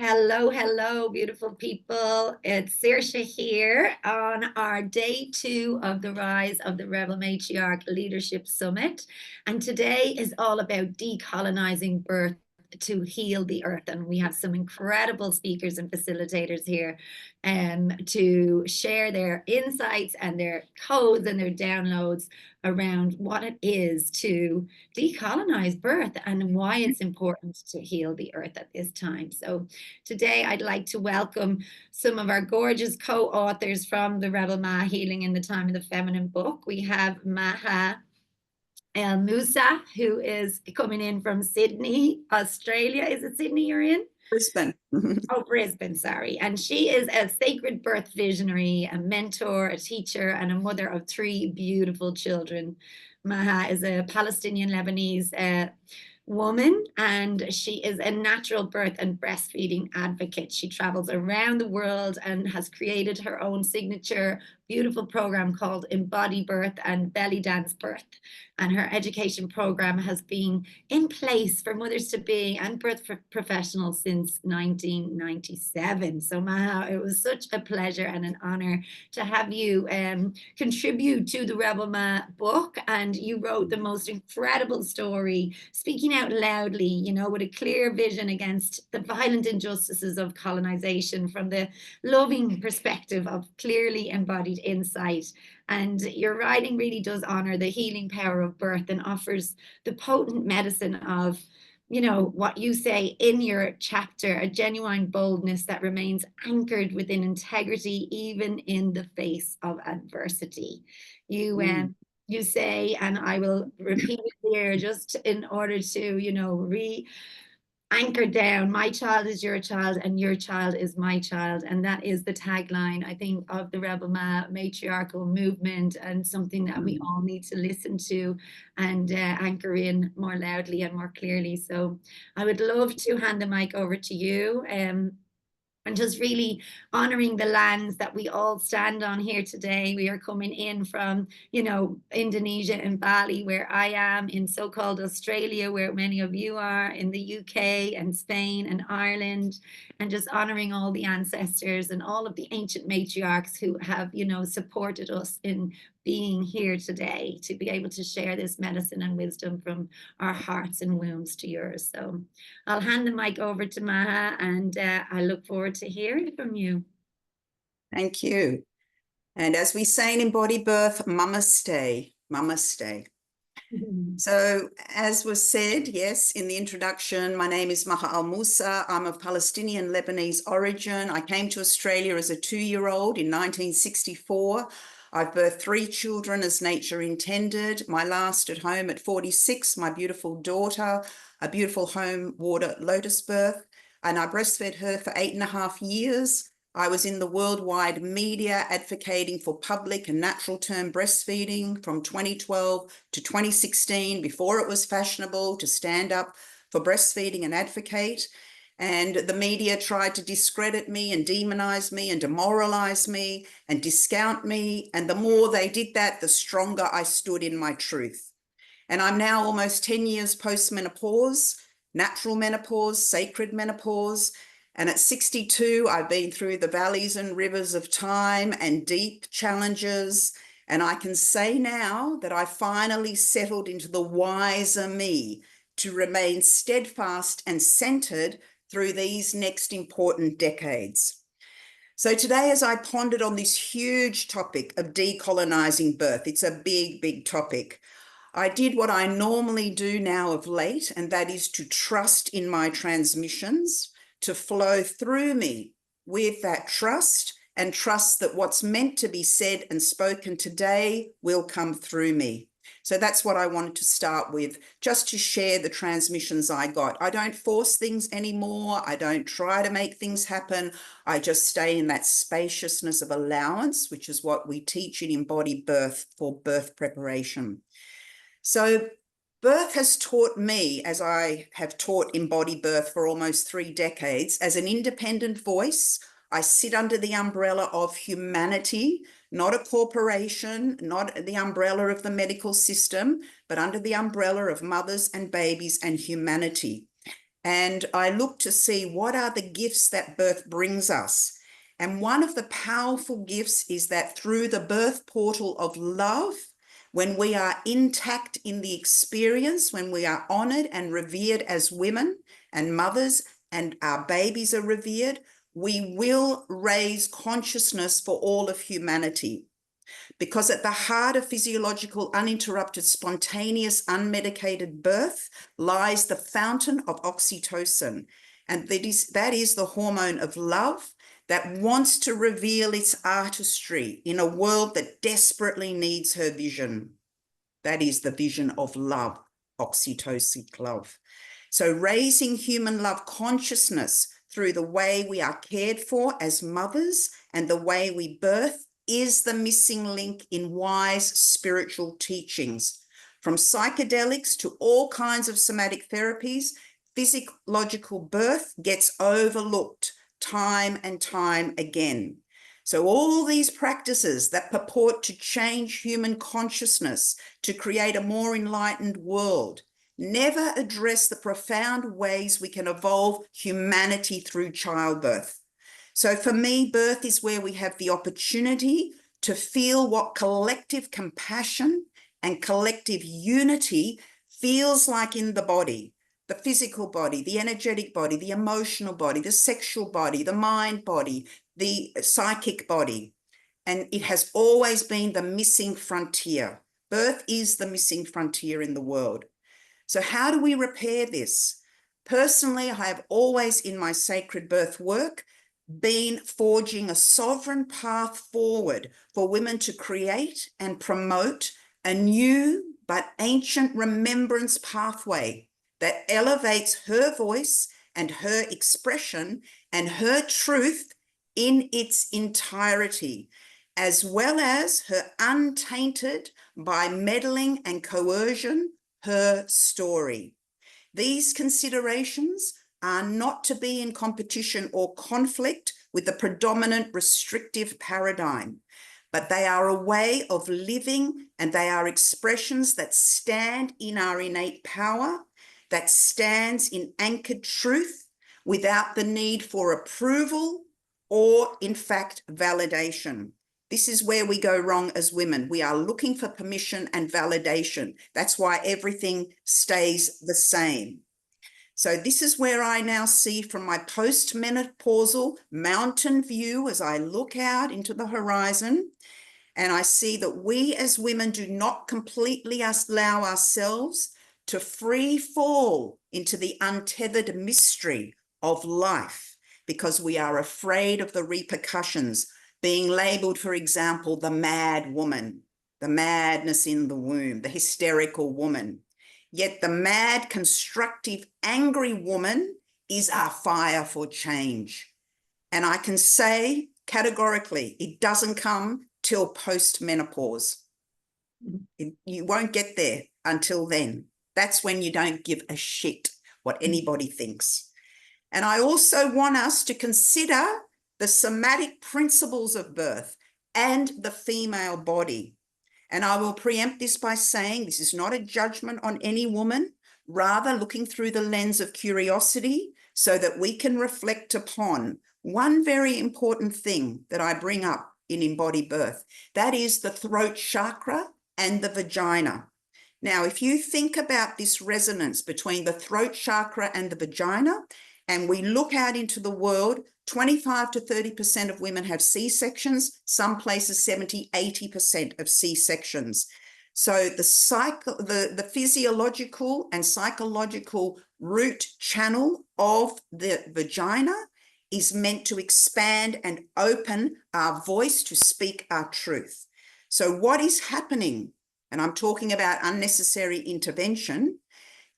Hello, hello, beautiful people. It's Saoirse here on our day 2 of the Rise of the Rebel Matriarch Leadership Summit. And today is all about decolonizing birth to heal the earth. And we have some incredible speakers and facilitators here to share their insights and their codes and their downloads around what it is to decolonize birth and why it's important to heal the earth at this time. So today I'd like to welcome some of our gorgeous co-authors from the Rebel Maha Healing in the Time of the Feminine book. We have Maha Musa, who is coming in from Sydney, Australia. Is it Sydney you're in? Brisbane. Oh, Brisbane, sorry. And she is a sacred birth visionary, a mentor, a teacher, and a mother of 3 beautiful children. Maha is a Palestinian Lebanese woman, and she is a natural birth and breastfeeding advocate. She travels around the world and has created her own signature beautiful program called Embody Birth and Belly Dance Birth. And her education program has been in place for mothers to be and birth professionals since 1997. So Maha, it was such a pleasure and an honor to have you contribute to the Rebel Ma book. And you wrote the most incredible story, speaking out loudly, you know, with a clear vision against the violent injustices of colonization from the loving perspective of clearly embodied insight. And your writing really does honor the healing power of birth and offers the potent medicine of, you know, what you say in your chapter, a genuine boldness that remains anchored within integrity, even in the face of adversity. You say, and I will repeat it here just in order to, you know, anchor down, my child is your child and your child is my child. And that is the tagline, I think, of the Rebel Ma matriarchal movement, and something that we all need to listen to and anchor in more loudly and more clearly. So I would love to hand the mic over to you. And just really honoring the lands that we all stand on here today. We are coming in from, you know, Indonesia and Bali, where I am, in so-called Australia, where many of you are, in the UK and Spain and Ireland, and just honoring all the ancestors and all of the ancient matriarchs who have, you know, supported us in being here today to be able to share this medicine and wisdom from our hearts and wombs to yours. So I'll hand the mic over to Maha, and I look forward to hearing from you. Thank you. And as we say in Embody Birth, Mama-Skye, Mama-Skye. So as was said, yes, in the introduction, my name is Maha Musa. I'm of Palestinian Lebanese origin. I came to Australia as a 2-year-old in 1964. I've birthed 3 children as nature intended. My last at home at 46, my beautiful daughter, a beautiful home water lotus birth. And I breastfed her for 8.5 years. I was in the worldwide media advocating for public and natural term breastfeeding from 2012 to 2016, before it was fashionable to stand up for breastfeeding and advocate. And the media tried to discredit me and demonize me and demoralize me and discount me. And the more they did that, the stronger I stood in my truth. And I'm now almost 10 years post-menopause, natural menopause, sacred menopause. And at 62, I've been through the valleys and rivers of time and deep challenges. And I can say now that I finally settled into the wiser me to remain steadfast and centered through these next important decades. So today, as I pondered on this huge topic of decolonizing birth, it's a big, big topic. I did what I normally do now of late, and that is to trust in my transmissions, to flow through me with that trust, and trust that what's meant to be said and spoken today will come through me. So that's what I wanted to start with, just to share the transmissions I got. I don't force things anymore. I don't try to make things happen. I just stay in that spaciousness of allowance, which is what we teach in Embodied Birth for birth preparation. So birth has taught me, as I have taught Embodied Birth for almost 3 decades, as an independent voice. I sit under the umbrella of humanity, not a corporation, not the umbrella of the medical system, but under the umbrella of mothers and babies and humanity. And I look to see what are the gifts that birth brings us. And one of the powerful gifts is that through the birth portal of love, when we are intact in the experience, when we are honored and revered as women and mothers, and our babies are revered, we will raise consciousness for all of humanity. Because at the heart of physiological, uninterrupted, spontaneous, unmedicated birth lies the fountain of oxytocin. And that is the hormone of love that wants to reveal its artistry in a world that desperately needs her vision. That is the vision of love, oxytocic love. So raising human love consciousness through the way we are cared for as mothers and the way we birth is the missing link in wise spiritual teachings. From psychedelics to all kinds of somatic therapies, physiological birth gets overlooked time and time again. So all these practices that purport to change human consciousness to create a more enlightened world never address the profound ways we can evolve humanity through childbirth. So for me, birth is where we have the opportunity to feel what collective compassion and collective unity feels like in the body, the physical body, the energetic body, the emotional body, the sexual body, the mind body, the psychic body. And it has always been the missing frontier. Birth is the missing frontier in the world. So how do we repair this? Personally, I have always in my sacred birth work been forging a sovereign path forward for women to create and promote a new but ancient remembrance pathway that elevates her voice and her expression and her truth in its entirety, as well as her untainted by meddling and coercion, her story. These considerations are not to be in competition or conflict with the predominant restrictive paradigm, but they are a way of living, and they are expressions that stand in our innate power, that stands in anchored truth without the need for approval or, in fact, validation. This is where we go wrong as women. We are looking for permission and validation. That's why everything stays the same. So this is where I now see from my post-menopausal mountain view as I look out into the horizon, and I see that we as women do not completely allow ourselves to free fall into the untethered mystery of life because we are afraid of the repercussions, being labeled, for example, the mad woman, the madness in the womb, the hysterical woman. Yet the mad, constructive, angry woman is our fire for change. And I can say categorically, it doesn't come till post-menopause. You won't get there until then. That's when you don't give a shit what anybody thinks. And I also want us to consider the somatic principles of birth and the female body. And I will preempt this by saying this is not a judgment on any woman, rather looking through the lens of curiosity so that we can reflect upon one very important thing that I bring up in embodied birth. That is the throat chakra and the vagina. Now, if you think about this resonance between the throat chakra and the vagina, and we look out into the world, 25 to 30% of women have C-sections, some places 70, 80% of C-sections. So the physiological and psychological root channel of the vagina is meant to expand and open our voice to speak our truth. So what is happening, and I'm talking about unnecessary intervention,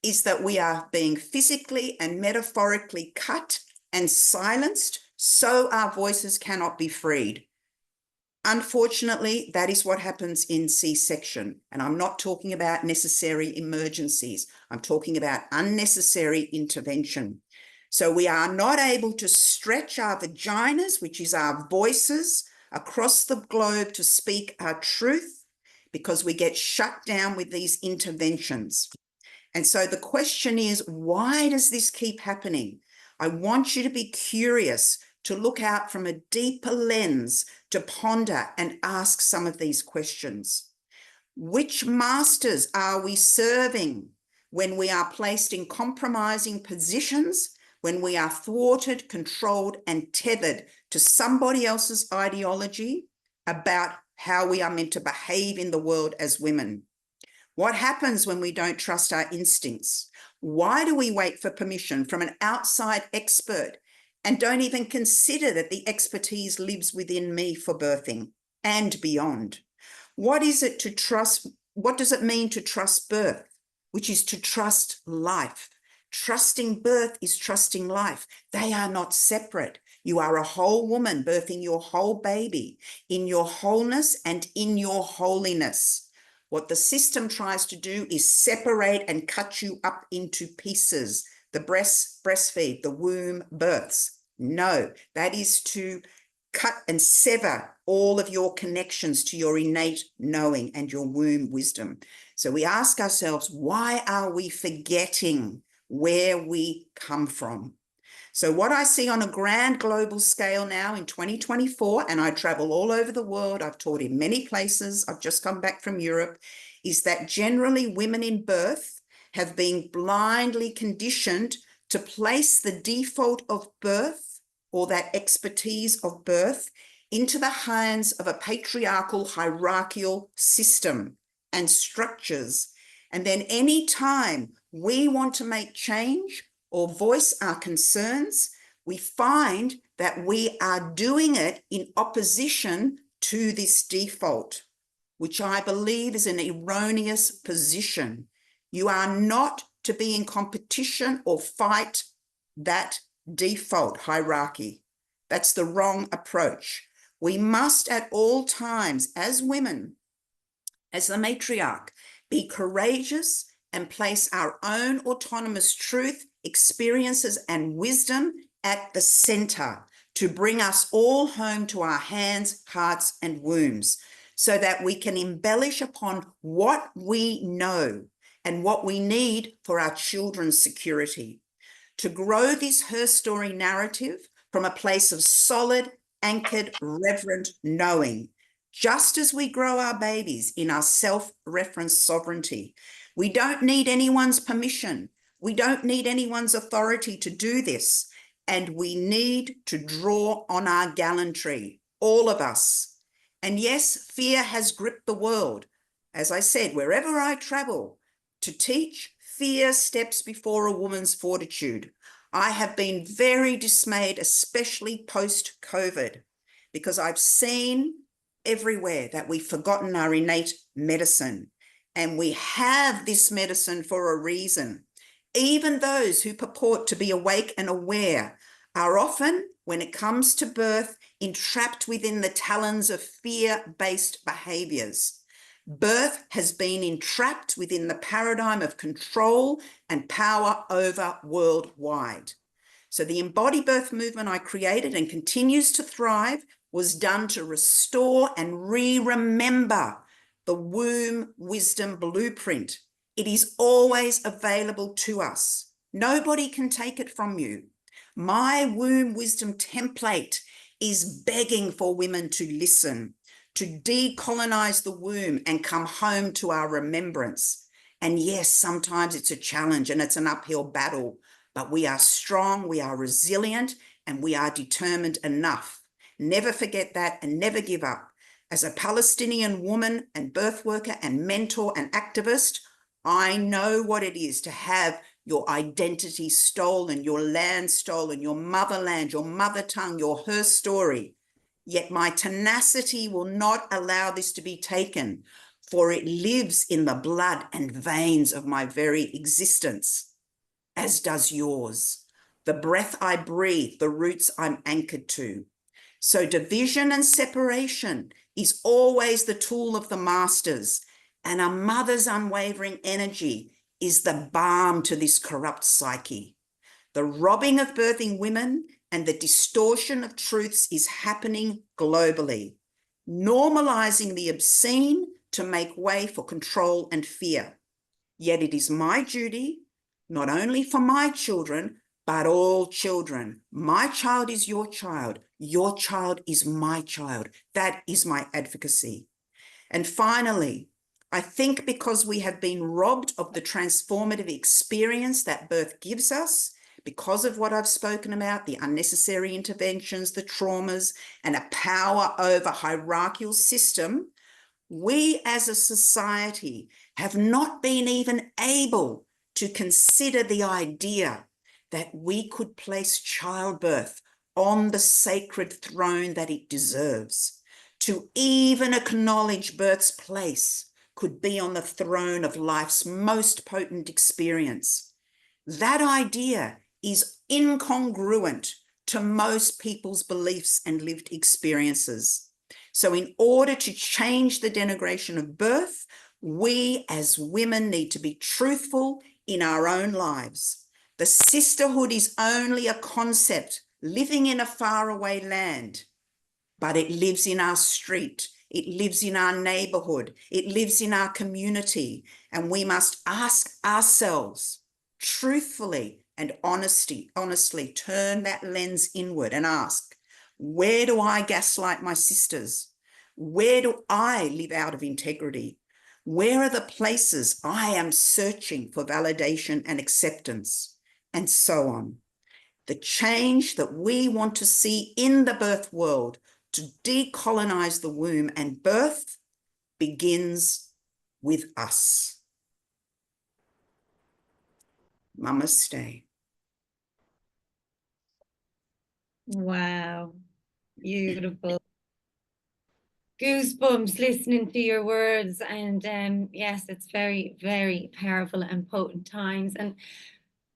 is that we are being physically and metaphorically cut and silenced so our voices cannot be freed. Unfortunately, that is what happens in C-section. And I'm not talking about necessary emergencies. I'm talking about unnecessary intervention. So we are not able to stretch our vaginas, which is our voices, across the globe to speak our truth because we get shut down with these interventions. And so the question is, why does this keep happening? I want you to be curious, to look out from a deeper lens, to ponder and ask some of these questions. Which masters are we serving when we are placed in compromising positions, when we are thwarted, controlled, and tethered to somebody else's ideology about how we are meant to behave in the world as women? What happens when we don't trust our instincts? Why do we wait for permission from an outside expert and don't even consider that the expertise lives within me for birthing and beyond? What is it to trust? What does it mean to trust birth, which is to trust life? Trusting birth is trusting life. They are not separate. You are a whole woman birthing your whole baby in your wholeness and in your holiness. What the system tries to do is separate and cut you up into pieces. The breast, breastfeed, the womb, births. No, that is to cut and sever all of your connections to your innate knowing and your womb wisdom. So we ask ourselves, why are we forgetting where we come from? So what I see on a grand global scale now in 2024, and I travel all over the world, I've taught in many places, I've just come back from Europe, is that generally women in birth have been blindly conditioned to place the default of birth or that expertise of birth into the hands of a patriarchal hierarchical system and structures. And then any time we want to make change or voice our concerns, we find that we are doing it in opposition to this default, which I believe is an erroneous position. You are not to be in competition or fight that default hierarchy. That's the wrong approach. We must at all times, as women, as the matriarch, be courageous and place our own autonomous truth, experiences, and wisdom at the center to bring us all home to our hands, hearts, and wombs, so that we can embellish upon what we know and what we need for our children's security. To grow this her story narrative from a place of solid, anchored, reverent knowing, just as we grow our babies in our self-referenced sovereignty. We don't need anyone's permission. We don't need anyone's authority to do this. And we need to draw on our gallantry, all of us. And yes, fear has gripped the world. As I said, wherever I travel to teach, fear steps before a woman's fortitude. I have been very dismayed, especially post-COVID, because I've seen everywhere that we've forgotten our innate medicine. And we have this medicine for a reason. Even those who purport to be awake and aware are often, when it comes to birth, entrapped within the talons of fear-based behaviors. Birth has been entrapped within the paradigm of control and power over worldwide. So the embodied birth movement I created and continues to thrive was done to restore and remember the womb wisdom blueprint. It is always available to us. Nobody can take it from you. My womb wisdom template is begging for women to listen, to decolonize the womb and come home to our remembrance. And yes, sometimes it's a challenge and it's an uphill battle, but we are strong, we are resilient, and we are determined enough. Never forget that and never give up. As a Palestinian woman and birth worker and mentor and activist, I know what it is to have your identity stolen, your land stolen, your motherland, your mother tongue, your her story. Yet my tenacity will not allow this to be taken, for it lives in the blood and veins of my very existence, as does yours. The breath I breathe, the roots I'm anchored to. So division and separation is always the tool of the masters, and a mother's unwavering energy is the balm to this corrupt psyche. The robbing of birthing women and the distortion of truths is happening globally, normalizing the obscene to make way for control and fear. Yet it is my duty, not only for my children, but all children. My child is your child. Your child is my child. That is my advocacy. And finally, I think because we have been robbed of the transformative experience that birth gives us, because of what I've spoken about, the unnecessary interventions, the traumas, and a power over hierarchical system, we as a society have not been even able to consider the idea that we could place childbirth on the sacred throne that it deserves. To even acknowledge birth's place could be on the throne of life's most potent experience. That idea is incongruent to most people's beliefs and lived experiences. So in order to change the denigration of birth, we as women need to be truthful in our own lives. The sisterhood is only a concept living in a faraway land, but it lives in our street. It lives in our neighborhood. It lives in our community. And we must ask ourselves truthfully and honestly turn that lens inward and ask, where do I gaslight my sisters? Where do I live out of integrity? Where are the places I am searching for validation and acceptance? And so on. The change that we want to see in the birth world to decolonize the womb and birth begins with us. Mama-Skye. Wow, beautiful. Goosebumps listening to your words. And yes, it's very, very powerful and potent times. And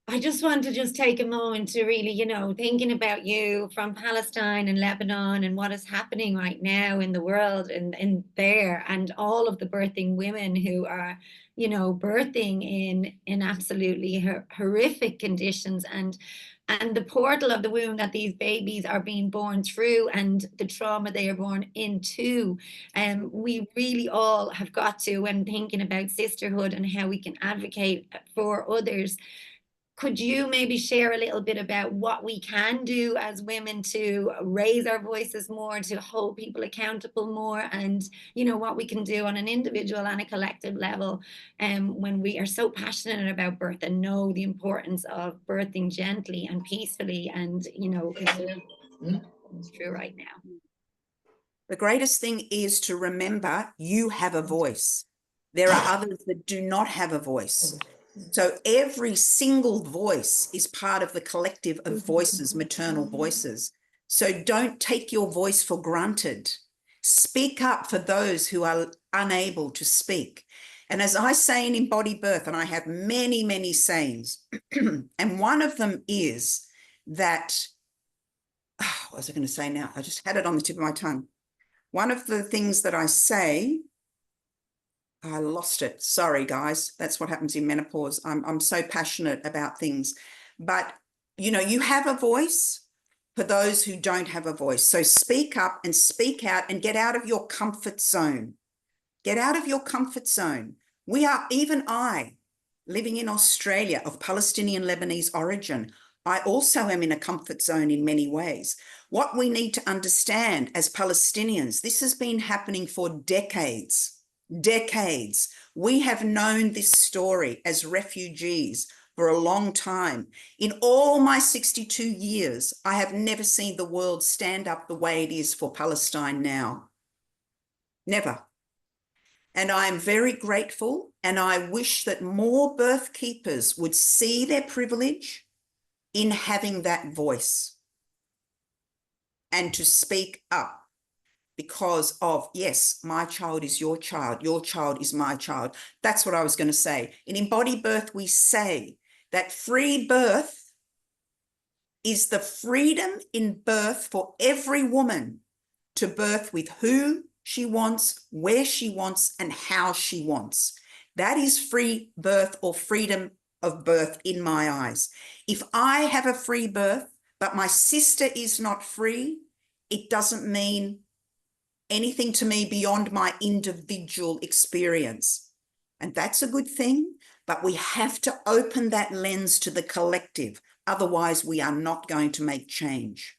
I just want to just take a moment to really, thinking about you from Palestine and Lebanon and what is happening right now in the world and there, and all of the birthing women who are, birthing in absolutely horrific conditions, and the portal of the womb that these babies are being born through and the trauma they are born into. We really all have got to, when thinking about sisterhood and how we can advocate for others, could you maybe share a little bit about what we can do as women to raise our voices more, to hold people accountable more, and what we can do on an individual and a collective level when we are so passionate about birth and know the importance of birthing gently and peacefully, and it's true right now. The greatest thing is to remember you have a voice. There are others that do not have a voice. So every single voice is part of the collective of voices, maternal voices. So don't take your voice for granted. Speak up for those who are unable to speak. And as I say in Embodied Birth, and I have many, many sayings, and one of them is that, what was I going to say now? I just had it on the tip of my tongue. One of the things that I say, I lost it. Sorry, guys. That's what happens in menopause. I'm so passionate about things. But, you have a voice for those who don't have a voice. So speak up and speak out and get out of your comfort zone. Get out of your comfort zone. Even I, living in Australia of Palestinian Lebanese origin, I also am in a comfort zone in many ways. What we need to understand as Palestinians, this has been happening for decades. Decades. We have known this story as refugees for a long time. In all my 62 years, I have never seen the world stand up the way it is for Palestine now. Never. And I am very grateful, and I wish that more birth keepers would see their privilege in having that voice and to speak up. Because of, yes, my child is your child is my child. That's what I was going to say. In Embodied Birth, we say that free birth is the freedom in birth for every woman to birth with who she wants, where she wants, and how she wants. That is free birth, or freedom of birth in my eyes. If I have a free birth, but my sister is not free, it doesn't mean anything to me beyond my individual experience. And that's a good thing. But we have to open that lens to the collective. Otherwise, we are not going to make change.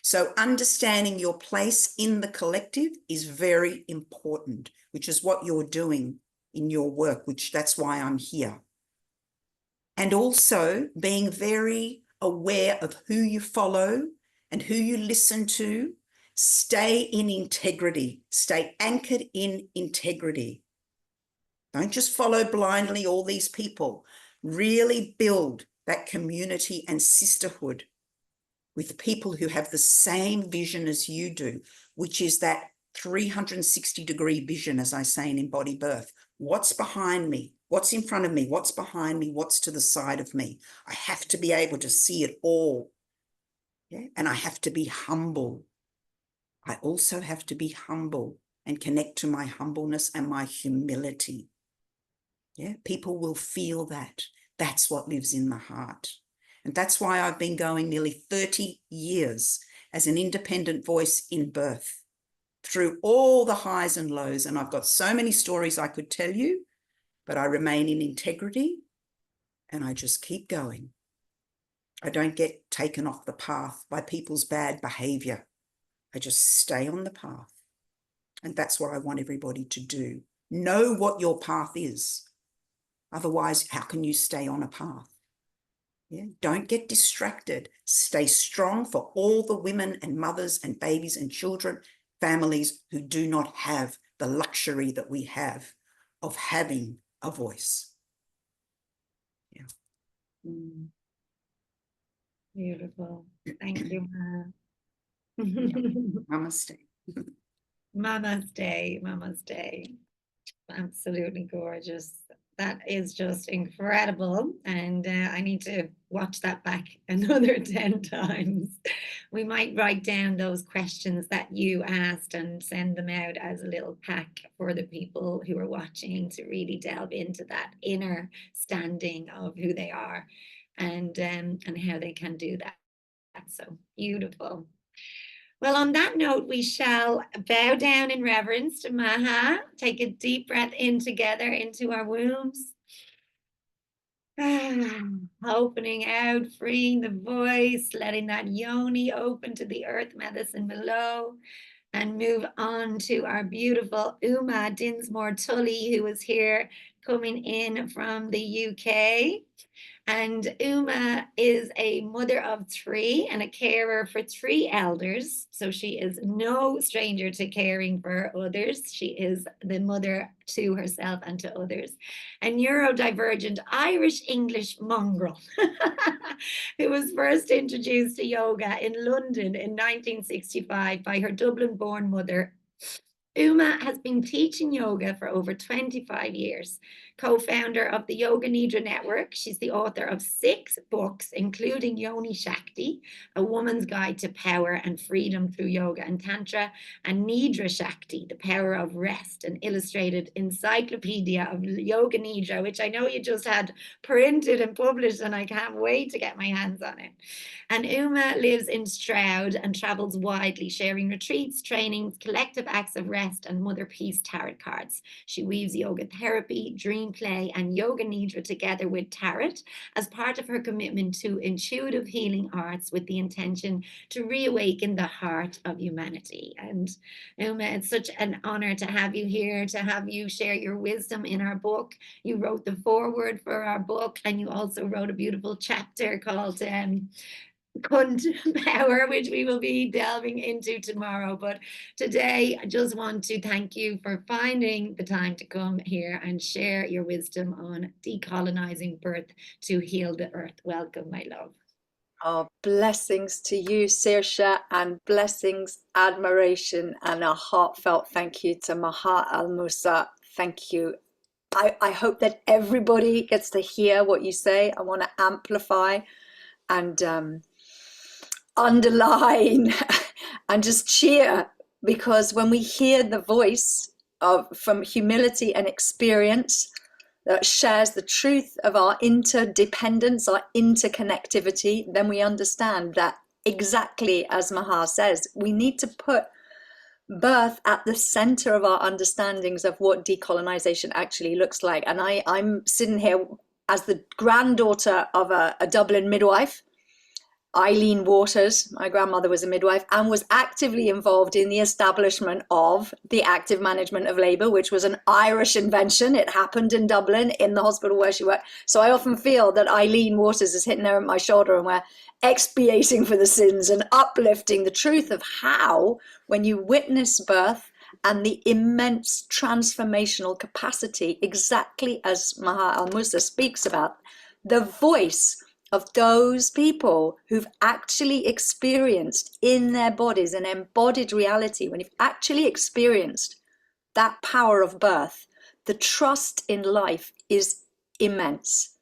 So understanding your place in the collective is very important, which is what you're doing in your work, which that's why I'm here. And also being very aware of who you follow and who you listen to. Stay in integrity, stay anchored in integrity. Don't just follow blindly all these people. Really build that community and sisterhood with people who have the same vision as you do, which is that 360-degree vision, as I say in Embodied Birth. What's behind me? What's in front of me? What's behind me? What's to the side of me? I have to be able to see it all. Yeah? And I have to be humble. I also have to be humble and connect to my humbleness and my humility. Yeah, people will feel that. That's what lives in the heart. And that's why I've been going nearly 30 years as an independent voice in birth, through all the highs and lows. And I've got so many stories I could tell you, but I remain in integrity and I just keep going. I don't get taken off the path by people's bad behavior. I just stay on the path. And that's what I want everybody to do. Know what your path is. Otherwise, how can you stay on a path? Yeah? Don't get distracted. Stay strong for all the women and mothers and babies and children, families who do not have the luxury that we have of having a voice. Yeah. Mm. Beautiful. Thank you, Ma. Namaste. Mama-Skye, Mama-Skye. Absolutely gorgeous. That is just incredible. And I need to watch that back another 10 times. We might write down those questions that you asked and send them out as a little pack for the people who are watching to really delve into that inner standing of who they are and how they can do that. That's so beautiful. Well, on that note, we shall bow down in reverence to Maha. Take a deep breath in together into our wombs. Opening out, freeing the voice, letting that yoni open to the earth medicine below. And move on to our beautiful Dinsmore-Tuli, who is here coming in from the UK. And Uma is a mother of 3 and a carer for 3 elders. So she is no stranger to caring for others. She is the mother to herself and to others. A neurodivergent Irish-English mongrel who was first introduced to yoga in London in 1965 by her Dublin-born mother. Uma has been teaching yoga for over 25 years, co-founder of the Yoga Nidra Network. She's the author of 6 books, including Yoni Shakti, A Woman's Guide to Power and Freedom Through Yoga and Tantra, and Nidra Shakti, The Power of Rest, an illustrated encyclopedia of Yoga Nidra, which I know you just had printed and published, and I can't wait to get my hands on it. And Uma lives in Stroud and travels widely, sharing retreats, trainings, collective acts of rest, and Mother Peace tarot cards. She weaves yoga therapy, dream play, and yoga nidra together with tarot as part of her commitment to intuitive healing arts with the intention to reawaken the heart of humanity. And Uma, it's such an honor to have you here, to have you share your wisdom in our book. You wrote the foreword for our book, and you also wrote a beautiful chapter called Kunt Power, which we will be delving into tomorrow. But today, I just want to thank you for finding the time to come here and share your wisdom on decolonizing birth to heal the earth. Welcome, my love. Oh, blessings to you, Saoirse, and blessings, admiration, and a heartfelt thank you to Maha Al Musa. Thank you. I hope that everybody gets to hear what you say. I want to amplify and underline and just cheer, because when we hear the voice from humility and experience that shares the truth of our interdependence, our interconnectivity, then we understand that, exactly as Maha says, we need to put birth at the center of our understandings of what decolonization actually looks like. And I'm sitting here as the granddaughter of a Dublin midwife, Eileen Waters. My grandmother was a midwife and was actively involved in the establishment of the active management of labour, which was an Irish invention. It happened in Dublin in the hospital where she worked. So I often feel that Eileen Waters is hitting there on my shoulder and we're expiating for the sins and uplifting the truth of how, when you witness birth and the immense transformational capacity, exactly as Maha al-Musa speaks about, the voice of those people who've actually experienced in their bodies an embodied reality, when you've actually experienced that power of birth, the trust in life is immense.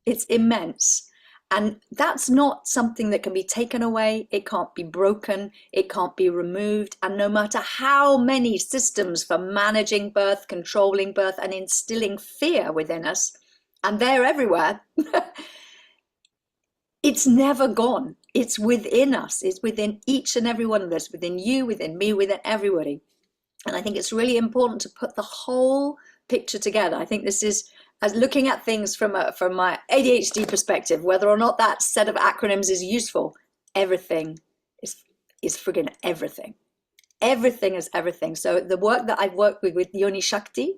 It's immense. And that's not something that can be taken away. It can't be broken. It can't be removed. And no matter how many systems for managing birth, controlling birth, and instilling fear within us, and they're everywhere, it's never gone. It's within us. It's within each and every one of us, within you, within me, within everybody. And I think it's really important to put the whole picture together. I think this is, as looking at things from my ADHD perspective, whether or not that set of acronyms is useful, everything is friggin' everything. Everything is everything. So the work that I've worked with Yoni Shakti,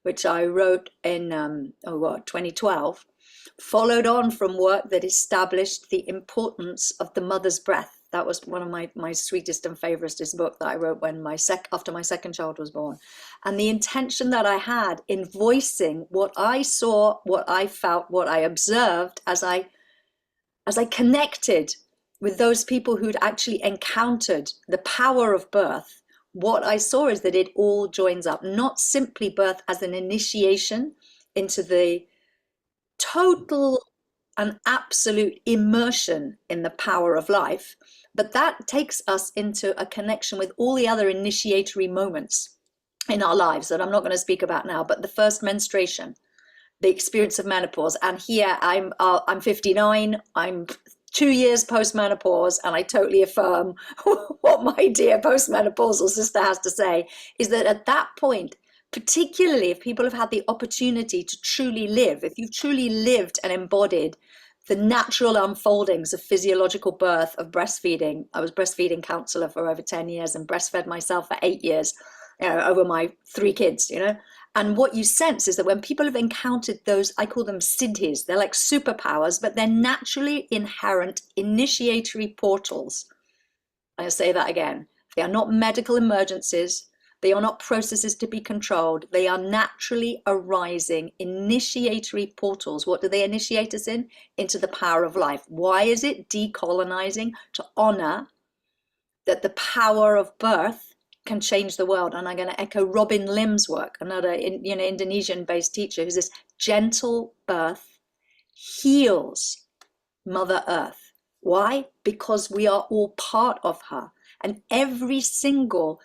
which I wrote in 2012, followed on from work that established the importance of the mother's breath. That was one of my sweetest and favoriteest book that I wrote when after my second child was born. And the intention that I had in voicing what I saw, what I felt, what I observed as I connected with those people who'd actually encountered the power of birth, what I saw is that it all joins up, not simply birth as an initiation into the total and absolute immersion in the power of life, but that takes us into a connection with all the other initiatory moments in our lives that I'm not going to speak about now, but the first menstruation, the experience of menopause. And here I'm 59, I'm 2 years post-menopause, and I totally affirm what my dear postmenopausal sister has to say, is that at that point, particularly if people have had the opportunity to truly live, if you've truly lived and embodied the natural unfoldings of physiological birth, of breastfeeding. I was breastfeeding counselor for over 10 years and breastfed myself for 8 years, over my 3 kids, And what you sense is that when people have encountered those, I call them siddhis, they're like superpowers, but they're naturally inherent initiatory portals. I'll say that again. They are not medical emergencies. They are not processes to be controlled. They are naturally arising initiatory portals. What do they initiate us in? Into the power of life. Why is it decolonizing? To honor that the power of birth can change the world. And I'm going to echo Robin Lim's work, another Indonesian-based teacher, who's this gentle birth heals Mother Earth. Why? Because we are all part of her. And every single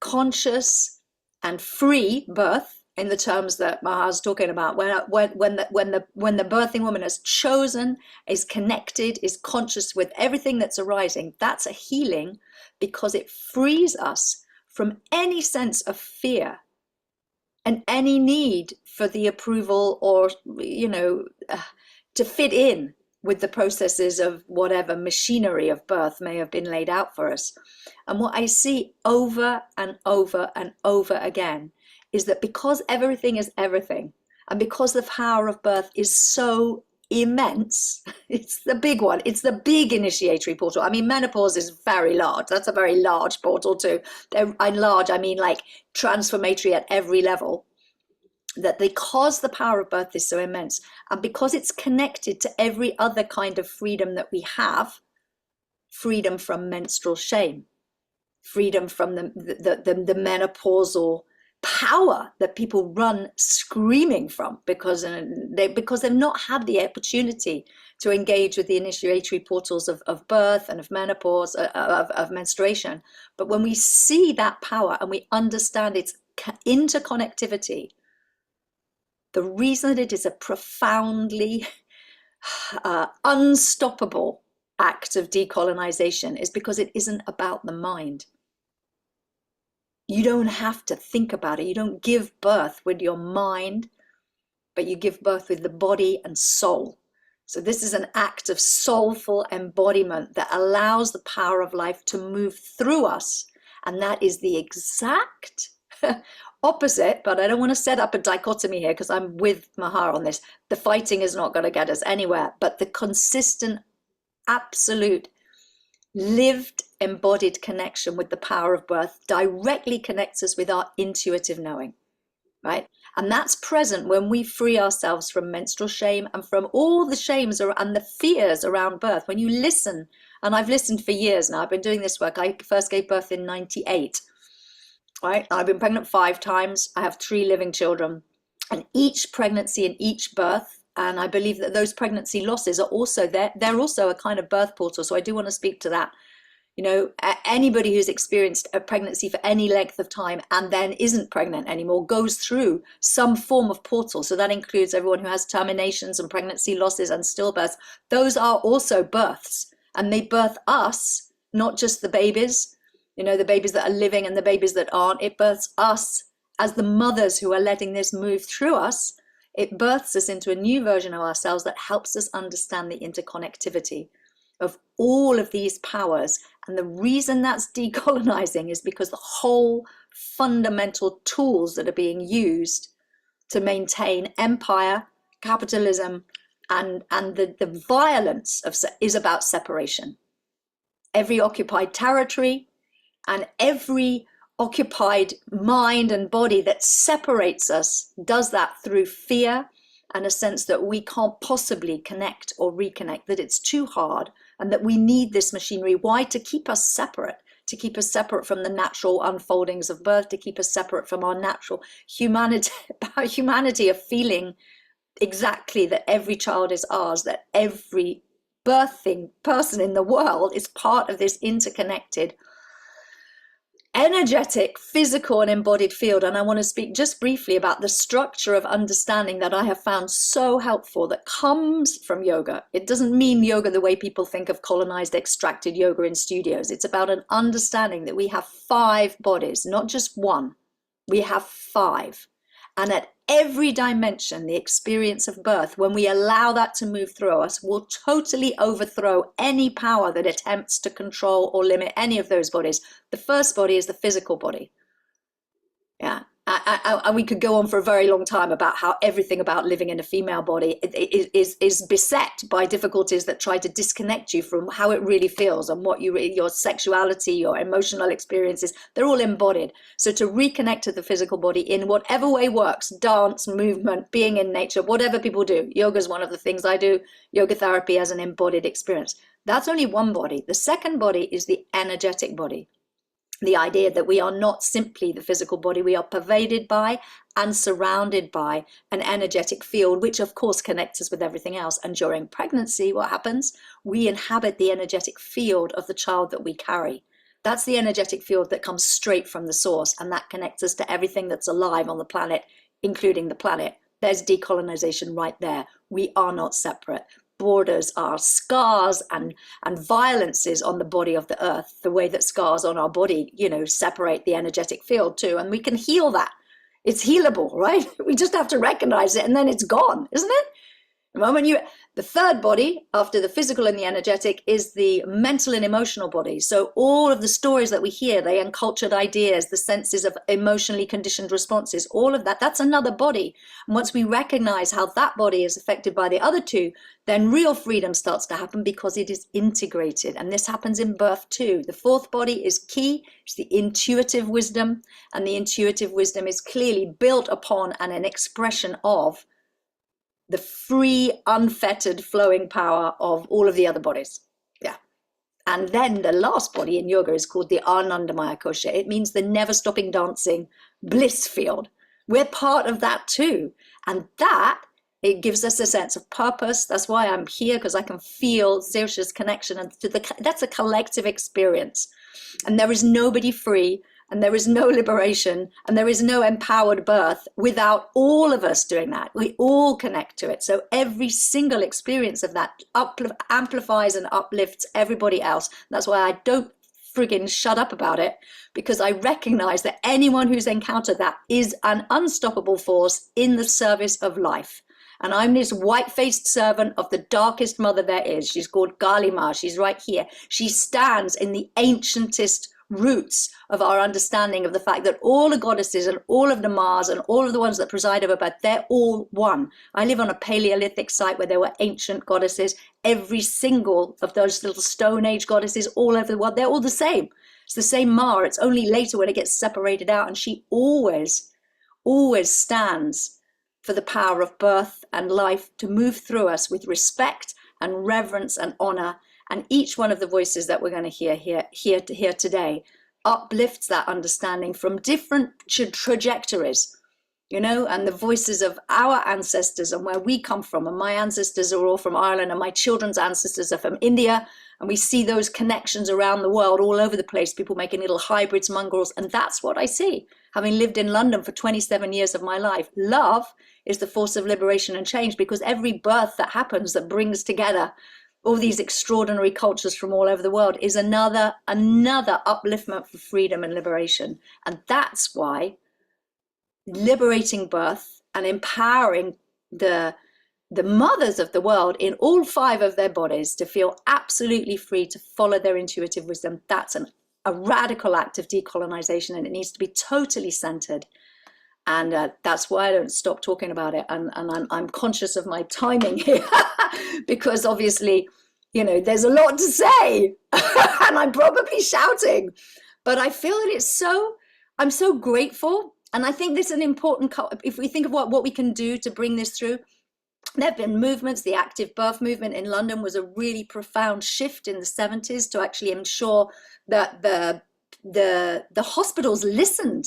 conscious and free birth, in the terms that Maha's talking about, when the birthing woman has chosen, is connected, is conscious with everything that's arising, that's a healing, because it frees us from any sense of fear and any need for the approval or to fit in with the processes of whatever machinery of birth may have been laid out for us. And what I see over and over and over again is that because everything is everything, and because the power of birth is so immense, it's the big one, it's the big initiatory portal. I mean, menopause is very large. That's a very large portal too. And large, I mean like transformatory at every level. That because the power of birth is so immense, and because it's connected to every other kind of freedom that we have, freedom from menstrual shame, freedom from the menopausal power that people run screaming from because they've not had the opportunity to engage with the initiatory portals of birth and of menopause, of menstruation. But when we see that power and we understand its interconnectivity, the reason that it is a profoundly unstoppable act of decolonization is because it isn't about the mind. You don't have to think about it. You don't give birth with your mind, but you give birth with the body and soul. So this is an act of soulful embodiment that allows the power of life to move through us. And that is the exact opposite, but I don't want to set up a dichotomy here because I'm with Maha on this. The fighting is not going to get us anywhere, but the consistent, absolute, lived, embodied connection with the power of birth directly connects us with our intuitive knowing, right? And that's present when we free ourselves from menstrual shame and from all the shames and the fears around birth. When you listen, and I've listened for years now, I've been doing this work. I first gave birth in 98, right? I've been pregnant 5 times. I have 3 living children, and each pregnancy and each birth, and I believe that those pregnancy losses are also there. They're also a kind of birth portal. So I do want to speak to that. You know, anybody who's experienced a pregnancy for any length of time and then isn't pregnant anymore goes through some form of portal. So that includes everyone who has terminations and pregnancy losses and stillbirths. Those are also births, and they birth us, not just the babies, you know, the babies that are living and the babies that aren't. It births us as the mothers who are letting this move through us. It births us into a new version of ourselves that helps us understand the interconnectivity of all of these powers. And the reason that's decolonizing is because the whole fundamental tools that are being used to maintain empire, capitalism, and the violence is about separation. Every occupied territory and every occupied mind and body that separates us does that through fear and a sense that we can't possibly connect or reconnect, that it's too hard, and that we need this machinery. Why? To keep us separate, to keep us separate from the natural unfoldings of birth, to keep us separate from our natural humanity of feeling exactly that every child is ours, that every birthing person in the world is part of this interconnected, energetic, physical and embodied field. And I want to speak just briefly about the structure of understanding that I have found so helpful that comes from yoga. It doesn't mean yoga the way people think of colonized, extracted yoga in studios. It's about an understanding that we have 5 bodies, not just one. We have 5. And at every dimension, the experience of birth, when we allow that to move through us, will totally overthrow any power that attempts to control or limit any of those bodies. The first body is the physical body. Yeah. And we could go on for a very long time about how everything about living in a female body is beset by difficulties that try to disconnect you from how it really feels and what your sexuality, your emotional experiences, they're all embodied. So to reconnect to the physical body in whatever way works, dance, movement, being in nature, whatever people do. Yoga is one of the things I do, yoga therapy as an embodied experience. That's only one body. The second body is the energetic body. The idea that we are not simply the physical body, we are pervaded by and surrounded by an energetic field, which of course connects us with everything else. And during pregnancy, what happens? We inhabit the energetic field of the child that we carry. That's the energetic field that comes straight from the source, and that connects us to everything that's alive on the planet, including the planet. There's decolonization right there. We are not separate. Borders are scars and violences on the body of the earth, the way that scars on our body, you know, separate the energetic field too. And we can heal that. It's healable, right? We just have to recognize it and then it's gone, isn't it? The moment the third body after the physical and the energetic is the mental and emotional body. So all of the stories that we hear, the uncultured ideas, the senses of emotionally conditioned responses, all of that, that's another body. And once we recognize how that body is affected by the other 2, then real freedom starts to happen because it is integrated. And this happens in birth too. The 4th body is key. It's the intuitive wisdom. And the intuitive wisdom is clearly built upon and an expression of the free, unfettered, flowing power of all of the other bodies. Yeah. And then the last body in yoga is called the Anandamaya Kosha. It means the never-stopping dancing bliss field. We're part of that too. And that, it gives us a sense of purpose. That's why I'm here, because I can feel Saoirse's connection. And that's a collective experience. And there is nobody free, and there is no liberation, and there is no empowered birth without all of us doing that. We all connect to it. So every single experience of that amplifies and uplifts everybody else. That's why I don't friggin' shut up about it, because I recognize that anyone who's encountered that is an unstoppable force in the service of life. And I'm this white-faced servant of the darkest mother there is. She's called Galima. She's right here. She stands in the ancientest roots of our understanding of the fact that all the goddesses and all of the Mahs and all of the ones that preside over birth, they're all one. I live on a Paleolithic site where there were ancient goddesses. Every single of those little Stone Age goddesses all over the world, they're all the same. It's the same Ma. It's only later when it gets separated out. And she always, always stands for the power of birth and life to move through us with respect and reverence and honor. And each one of the voices that we're going to hear here today uplifts that understanding from different trajectories, you know, and the voices of our ancestors and where we come from. And my ancestors are all from Ireland, and my children's ancestors are from India. And we see those connections around the world, all over the place, people making little hybrids, mongrels. And that's what I see. Having lived in London for 27 years of my life, love is the force of liberation and change, because every birth that happens that brings together all these extraordinary cultures from all over the world is another upliftment for freedom and liberation. And that's why liberating birth and empowering the mothers of the world in all 5 of their bodies to feel absolutely free to follow their intuitive wisdom, that's a radical act of decolonization, and it needs to be totally centered. And that's why I don't stop talking about it. And I'm conscious of my timing here because obviously, you know, there's a lot to say and I'm probably shouting, but I feel that I'm so grateful. And I think this is an important, if we think of what we can do to bring this through. There have been movements. The active birth movement in London was a really profound shift in the 70s to actually ensure that the hospitals listened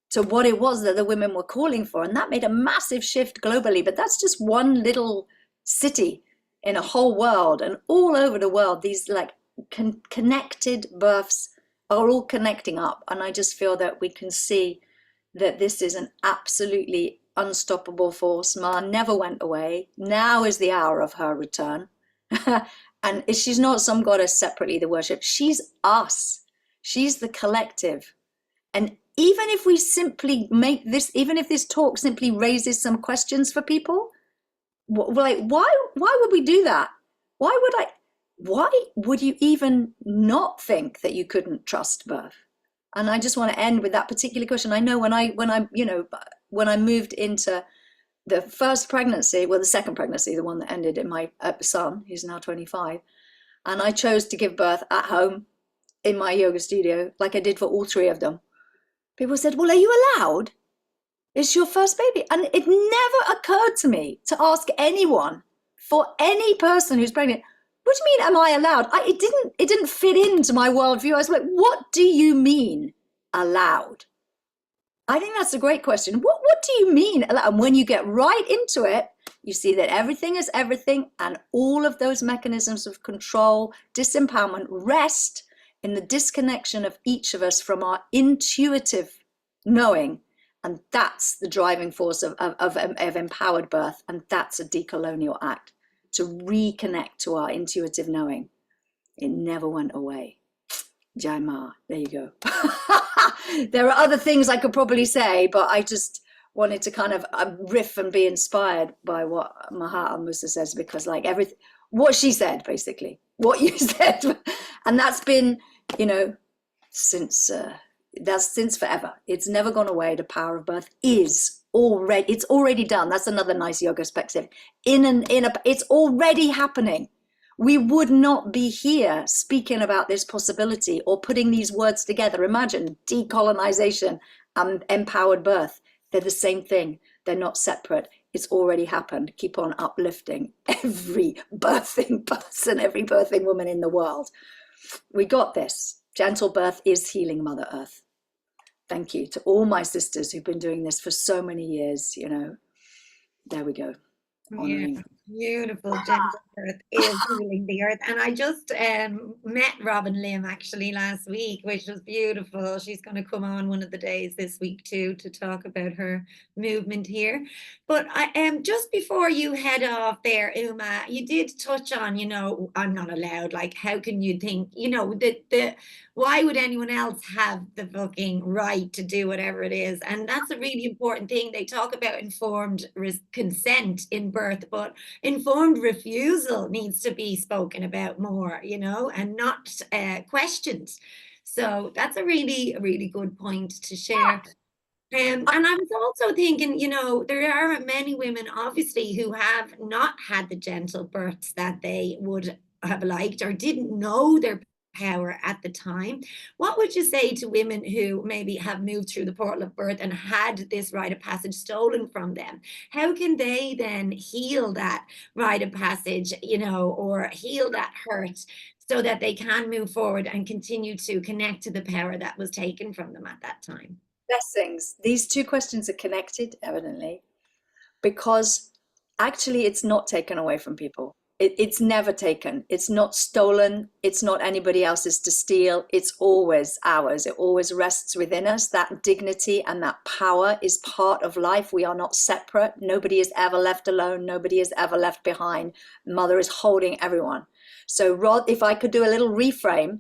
to what it was that the women were calling for. And that made a massive shift globally. But that's just one little city in a whole world. And all over the world, these like connected births are all connecting up. And I just feel that we can see that this is an absolutely unstoppable force. Ma never went away. Now is the hour of her return. And she's not some goddess separately to worship. She's us. She's the collective. And even if we simply make this, even if this talk simply raises some questions for people, like why would we do that? Why would you even not think that you couldn't trust birth? And I just want to end with that particular question. I know when I moved into the first pregnancy, well, the second pregnancy, the one that ended in my son, who's now 25, and I chose to give birth at home in my yoga studio, like I did for all 3 of them. People said, well, are you allowed? It's your first baby. And it never occurred to me to ask anyone, for any person who's pregnant, what do you mean, am I allowed? It didn't fit into my worldview. I was like, what do you mean allowed? I think that's a great question. What do you mean allowed? And when you get right into it, you see that everything is everything, and all of those mechanisms of control, disempowerment rest in the disconnection of each of us from our intuitive knowing. And that's the driving force of empowered birth. And that's a decolonial act, to reconnect to our intuitive knowing. It never went away. Jai Ma, there you go. There are other things I could probably say, but I just wanted to kind of riff and be inspired by what Maha Musa says, because like what she said, basically, what you said, and that's been, you know, since forever. It's never gone away. The power of birth it's already done. That's another nice yoga perspective. It's already happening. We would not be here speaking about this possibility or putting these words together. Imagine decolonization and empowered birth. They're the same thing. They're not separate. It's already happened. Keep on uplifting every birthing person, every birthing woman in the world. We got this. Gentle birth is healing, Mother Earth. Thank you to all my sisters who've been doing this for so many years, you know. There we go. Yeah. Beautiful, gentle birth is healing the earth. And I just met Robin Lim actually last week, which was beautiful. She's going to come on one of the days this week too to talk about her movement here. But I just before you head off there, Uma, you did touch on, I'm not allowed. Like, how can you think, why would anyone else have the fucking right to do whatever it is? And that's a really important thing. They talk about informed consent in birth, but informed refusal needs to be spoken about more, and not questioned. So that's a really, really good point to share. And I was also thinking, there are many women, obviously, who have not had the gentle births that they would have liked or didn't know their power at the time. What would you say to women who maybe have moved through the portal of birth and had this rite of passage stolen from them? How can they then heal that rite of passage, or heal that hurt so that they can move forward and continue to connect to the power that was taken from them at that time? Blessings. These two questions are connected, evidently, because actually it's not taken away from people. It's never taken. It's not stolen. It's not anybody else's to steal. It's always ours. It always rests within us. That dignity and that power is part of life. We are not separate. Nobody is ever left alone. Nobody is ever left behind. Mother is holding everyone. So Rod, if I could do a little reframe,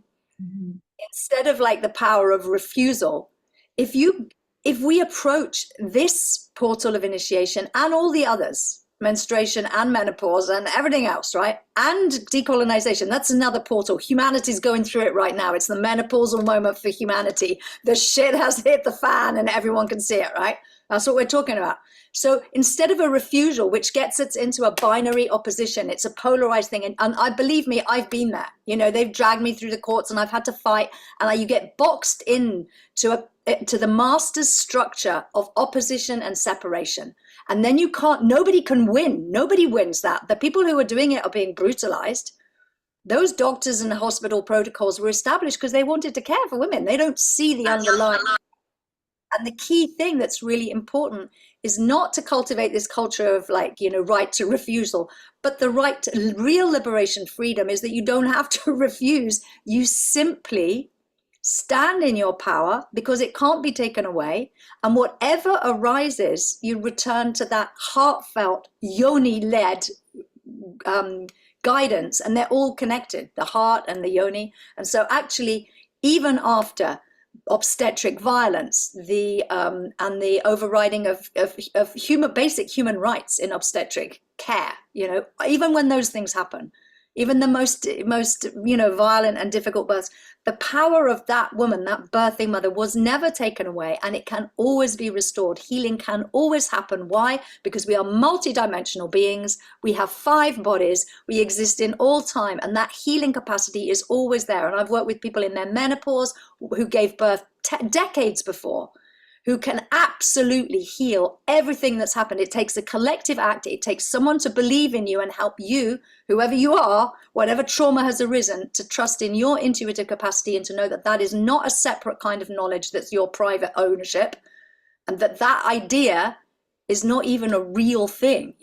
instead of like the power of refusal, if we approach this portal of initiation and all the others, menstruation and menopause and everything else, right? And decolonization, that's another portal. Humanity's going through it right now. It's the menopausal moment for humanity. The shit has hit the fan and everyone can see it, right? That's what we're talking about. So instead of a refusal, which gets us into a binary opposition, it's a polarized thing. And I believe me, I've been there. They've dragged me through the courts and I've had to fight. And you get boxed in to the master's structure of opposition and separation. And then nobody can win. Nobody wins that. The people who are doing it are being brutalized. Those doctors and hospital protocols were established because they wanted to care for women. They don't see the underlying. And the key thing that's really important is not to cultivate this culture of right to refusal, but the right to real liberation, freedom is that you don't have to refuse. You simply stand in your power because it can't be taken away. And whatever arises, you return to that heartfelt, yoni-led guidance. And they're all connected, the heart and the yoni. And so actually, even after obstetric violence, and the overriding of basic human rights in obstetric care, even when those things happen, even the most violent and difficult births, the power of that woman, that birthing mother, was never taken away, and it can always be restored. Healing can always happen. Why? Because we are multidimensional beings. We have 5 bodies. We exist in all time, and that healing capacity is always there. And I've worked with people in their menopause who gave birth decades before, who can absolutely heal everything that's happened. It takes a collective act. It takes someone to believe in you and help you, whoever you are, whatever trauma has arisen, to trust in your intuitive capacity and to know that that is not a separate kind of knowledge that's your private ownership, and that idea is not even a real thing.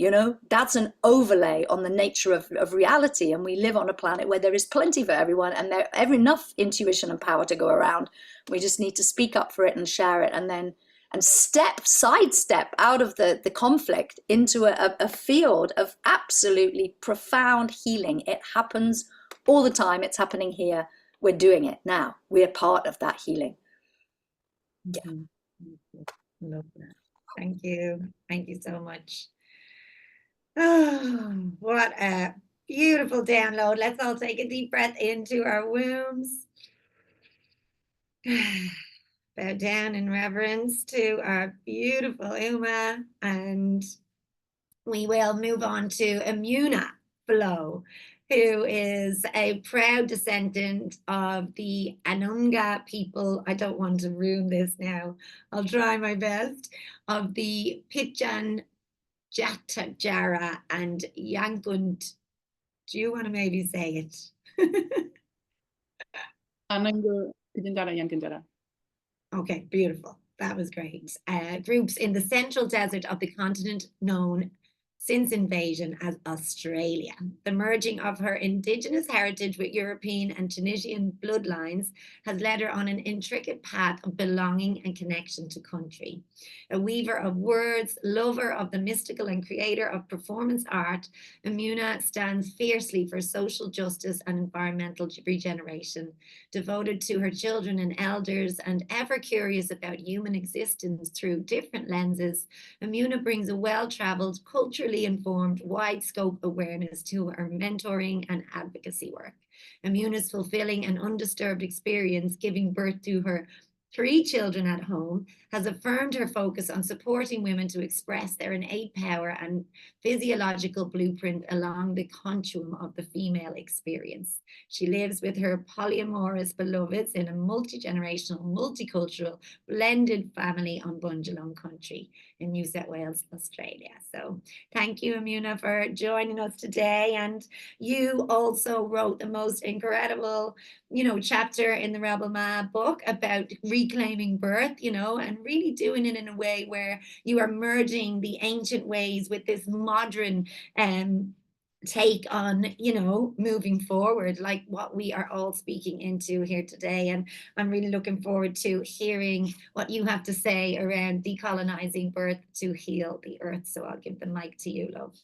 That's an overlay on the nature of reality. And we live on a planet where there is plenty for everyone and there's enough intuition and power to go around. We just need to speak up for it and share it, and sidestep out of the conflict into a field of absolutely profound healing. It happens all the time. It's happening here. We're doing it now. We're part of that healing. Yeah. Love that. Thank you. Thank you so much. Oh, what a beautiful download. Let's all take a deep breath into our wombs. Bow down in reverence to our beautiful Uma, and we will move on to Imuna Flow, who is a proud descendant of the Anunga people. I don't want to ruin this now. I'll try my best. Of the Pitjan, Jatjara, and Yankunt. Do you want to maybe say it? Anunga, Pitjantjara, Yankuntjara. Okay, beautiful. That was great. Groups in the central desert of the continent known since invasion as Australia. The merging of her Indigenous heritage with European and Tunisian bloodlines has led her on an intricate path of belonging and connection to country. A weaver of words, lover of the mystical and creator of performance art, Imuna stands fiercely for social justice and environmental regeneration. Devoted to her children and elders and ever curious about human existence through different lenses, Imuna brings a well-traveled, culturally informed, wide-scope awareness to her mentoring and advocacy work. Imuna's fulfilling and undisturbed experience giving birth to her 3 children at home has affirmed her focus on supporting women to express their innate power and physiological blueprint along the continuum of the female experience. She lives with her polyamorous beloveds in a multi-generational, multicultural, blended family on Bundjalung country in New South Wales, Australia. So thank you, Imuna, for joining us today. And you also wrote the most incredible, chapter in the Rebel Ma book about reclaiming birth, and really doing it in a way where you are merging the ancient ways with this modern take on, moving forward, like what we are all speaking into here today. And I'm really looking forward to hearing what you have to say around decolonizing birth to heal the earth. So I'll give the mic to you, love.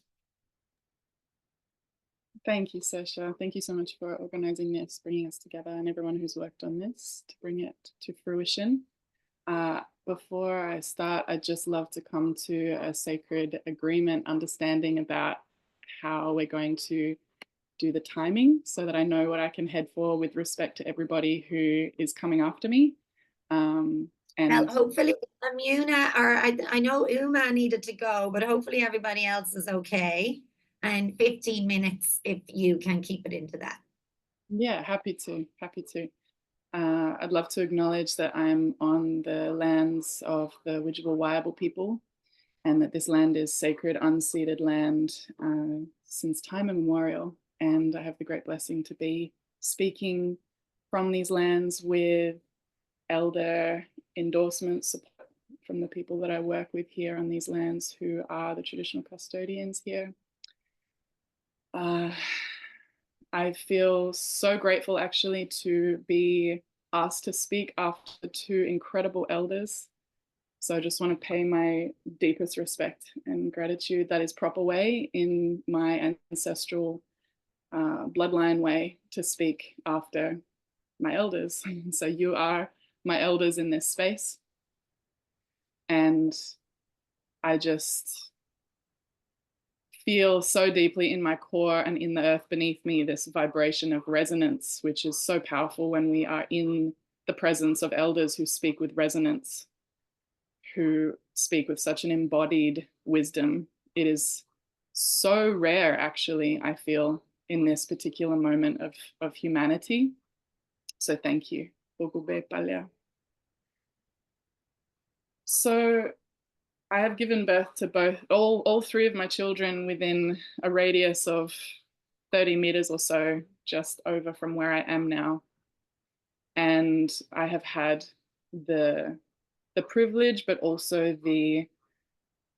Thank you, Saoirse. Thank you so much for organizing this, bringing us together, and everyone who's worked on this to bring it to fruition. Before I start, I'd just love to come to a sacred agreement, understanding about how we're going to do the timing so that I know what I can head for with respect to everybody who is coming after me. And well, hopefully Imuna, or I know Uma needed to go, but hopefully everybody else is okay. And 15 minutes if you can keep it into that. Yeah, happy to. I'd love to acknowledge that I'm on the lands of the Widjabul Waiable people, and that this land is sacred, unceded land since time immemorial. And I have the great blessing to be speaking from these lands with elder endorsement support from the people that I work with here on these lands who are the traditional custodians here. I feel so grateful actually to be asked to speak after 2 incredible elders. So I just want to pay my deepest respect and gratitude. That is proper way in my ancestral bloodline way to speak after my elders. So you are my elders in this space. And I just feel so deeply in my core and in the earth beneath me this vibration of resonance, which is so powerful when we are in the presence of elders who speak with resonance, who speak with such an embodied wisdom. It is so rare, actually, I feel, in this particular moment of humanity. So thank you. So I have given birth to all 3 of my children within a radius of 30 meters or so, just over from where I am now. And I have had the privilege, but also the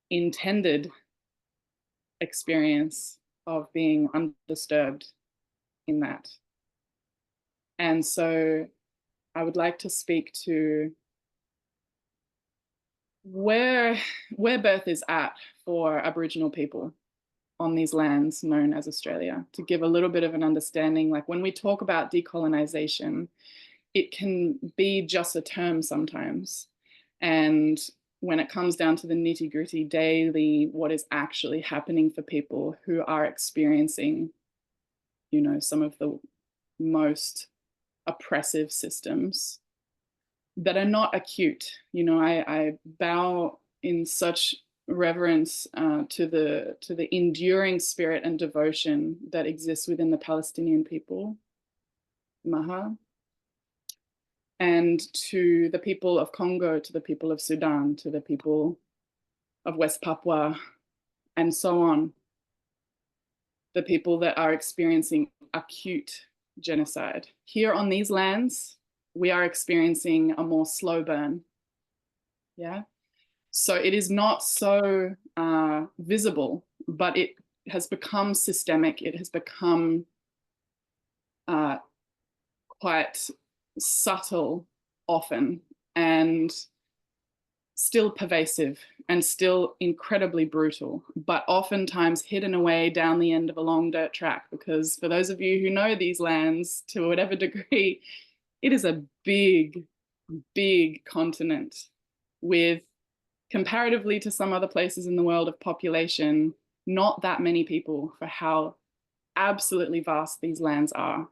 intended experience of being undisturbed in that. And so I would like to speak to where birth is at for Aboriginal people on these lands known as Australia, to give a little bit of an understanding. Like when we talk about decolonization, it can be just a term sometimes. And when it comes down to the nitty-gritty daily, what is actually happening for people who are experiencing, some of the most oppressive systems that are not acute. I bow in such reverence to the enduring spirit and devotion that exists within the Palestinian people, Maha, and to the people of Congo, to the people of Sudan, to the people of West Papua, and so on. The people that are experiencing acute genocide. Here on these lands, we are experiencing a more slow burn. Yeah. So it is not so visible but it has become systemic. It has become quite subtle often, and still pervasive, and still incredibly brutal, but oftentimes hidden away down the end of a long dirt track. Because for those of you who know these lands to whatever degree, it is a big, big continent with, comparatively to some other places in the world of population, not that many people for how absolutely vast these lands are.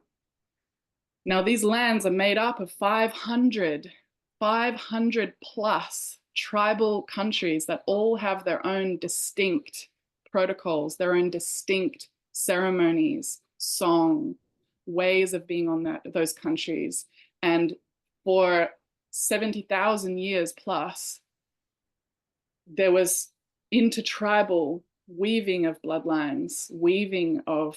Now, these lands are made up of 500 plus tribal countries that all have their own distinct protocols, their own distinct ceremonies, song, ways of being on those countries. And for 70,000 years plus, there was intertribal weaving of bloodlines, weaving of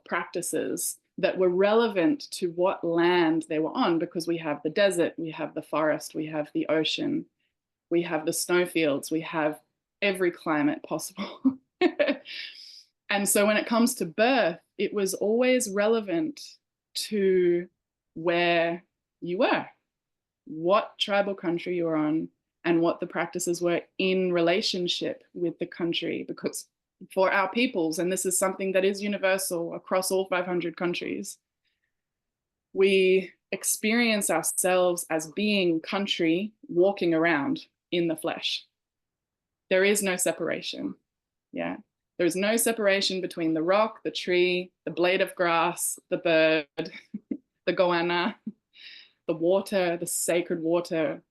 practices that were relevant to what land they were on, because we have the desert, we have the forest, we have the ocean, we have the snowfields, we have every climate possible. And so when it comes to birth, it was always relevant to where you were, what tribal country you were on, and what the practices were in relationship with the country. Because for our peoples, and this is something that is universal across all 500 countries, we experience ourselves as being country walking around in the flesh. There is no separation, yeah? There is no separation between the rock, the tree, the blade of grass, the bird, the goanna, the water, the sacred water,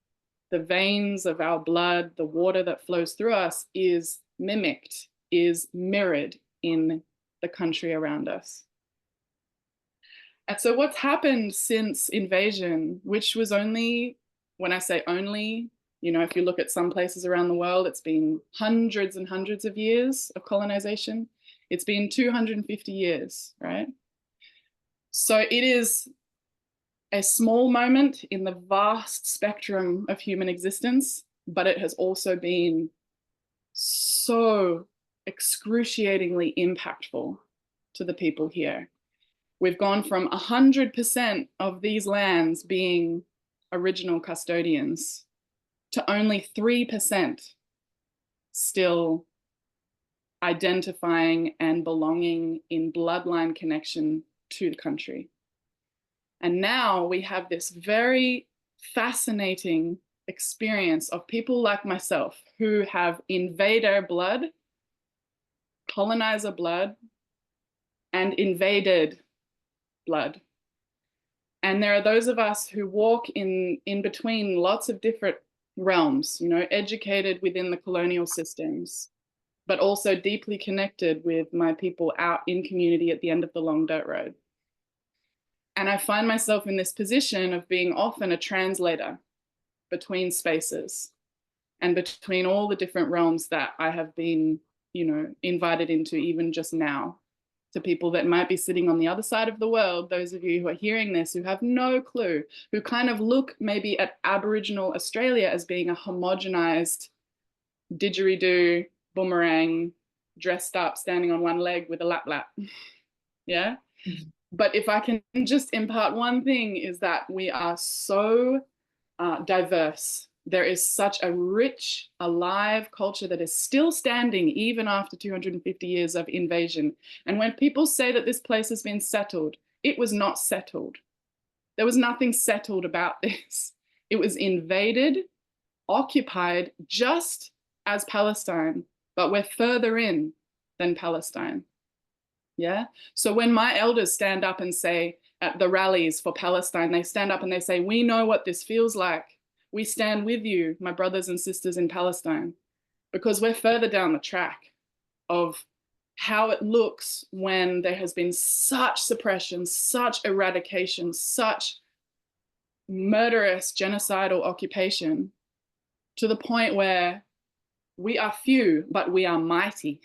the veins of our blood, the water that flows through us is mimicked, is mirrored in the country around us. And so what's happened since invasion, which was only, when I say only, you know, if you look at some places around the world, it's been hundreds and hundreds of years of colonization. It's been 250 years, right? So it is a small moment in the vast spectrum of human existence, but it has also been so excruciatingly impactful to the people here. We've gone from 100% of these lands being original custodians to only 3% still identifying and belonging in bloodline connection to the country. And now we have this very fascinating experience of people like myself who have invader blood, colonizer blood, and invaded blood. And there are those of us who walk in between lots of different realms, you know, educated within the colonial systems, but also deeply connected with my people out in community at the end of the long dirt road. And I find myself in this position of being often a translator between spaces and between all the different realms that I have been, you know, invited into even just now, to people that might be sitting on the other side of the world, those of you who are hearing this, who have no clue, who kind of look maybe at Aboriginal Australia as being a homogenized didgeridoo, boomerang, dressed up, standing on one leg with a lap. Yeah? Mm-hmm. But if I can just impart one thing, is that we are so diverse. There is such a rich, alive culture that is still standing even after 250 years of invasion. And when people say that this place has been settled, it was not settled. There was nothing settled about this. It was invaded, occupied, just as Palestine, but we're further in than Palestine. Yeah. So when my elders stand up and say at the rallies for Palestine, they stand up and they say, we know what this feels like. We stand with you, my brothers and sisters in Palestine, because we're further down the track of how it looks when there has been such suppression, such eradication, such murderous genocidal occupation, to the point where we are few, but we are mighty.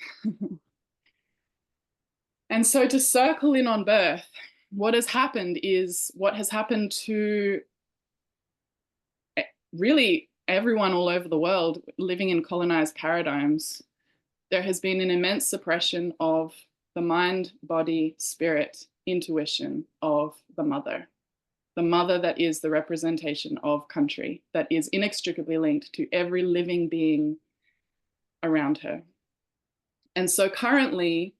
And so to circle in on birth, what has happened is what has happened to really everyone all over the world living in colonized paradigms. there has been an immense suppression of the mind, body, spirit, intuition of the mother that is the representation of country, that is inextricably linked to every living being around her. And so currently,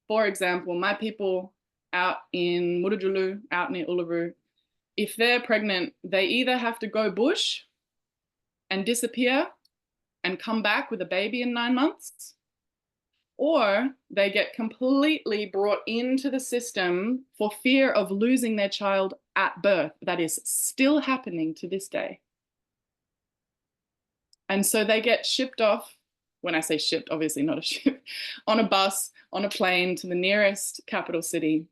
for example, my people out in Murujulu, out near Uluru, if they're pregnant, they either have to go bush and disappear and come back with a baby in 9 months, or they get completely brought into the system for fear of losing their child at birth. That is still happening to this day. And so they get shipped off, when I say shipped, obviously not a ship, on a bus, on a plane to the nearest capital city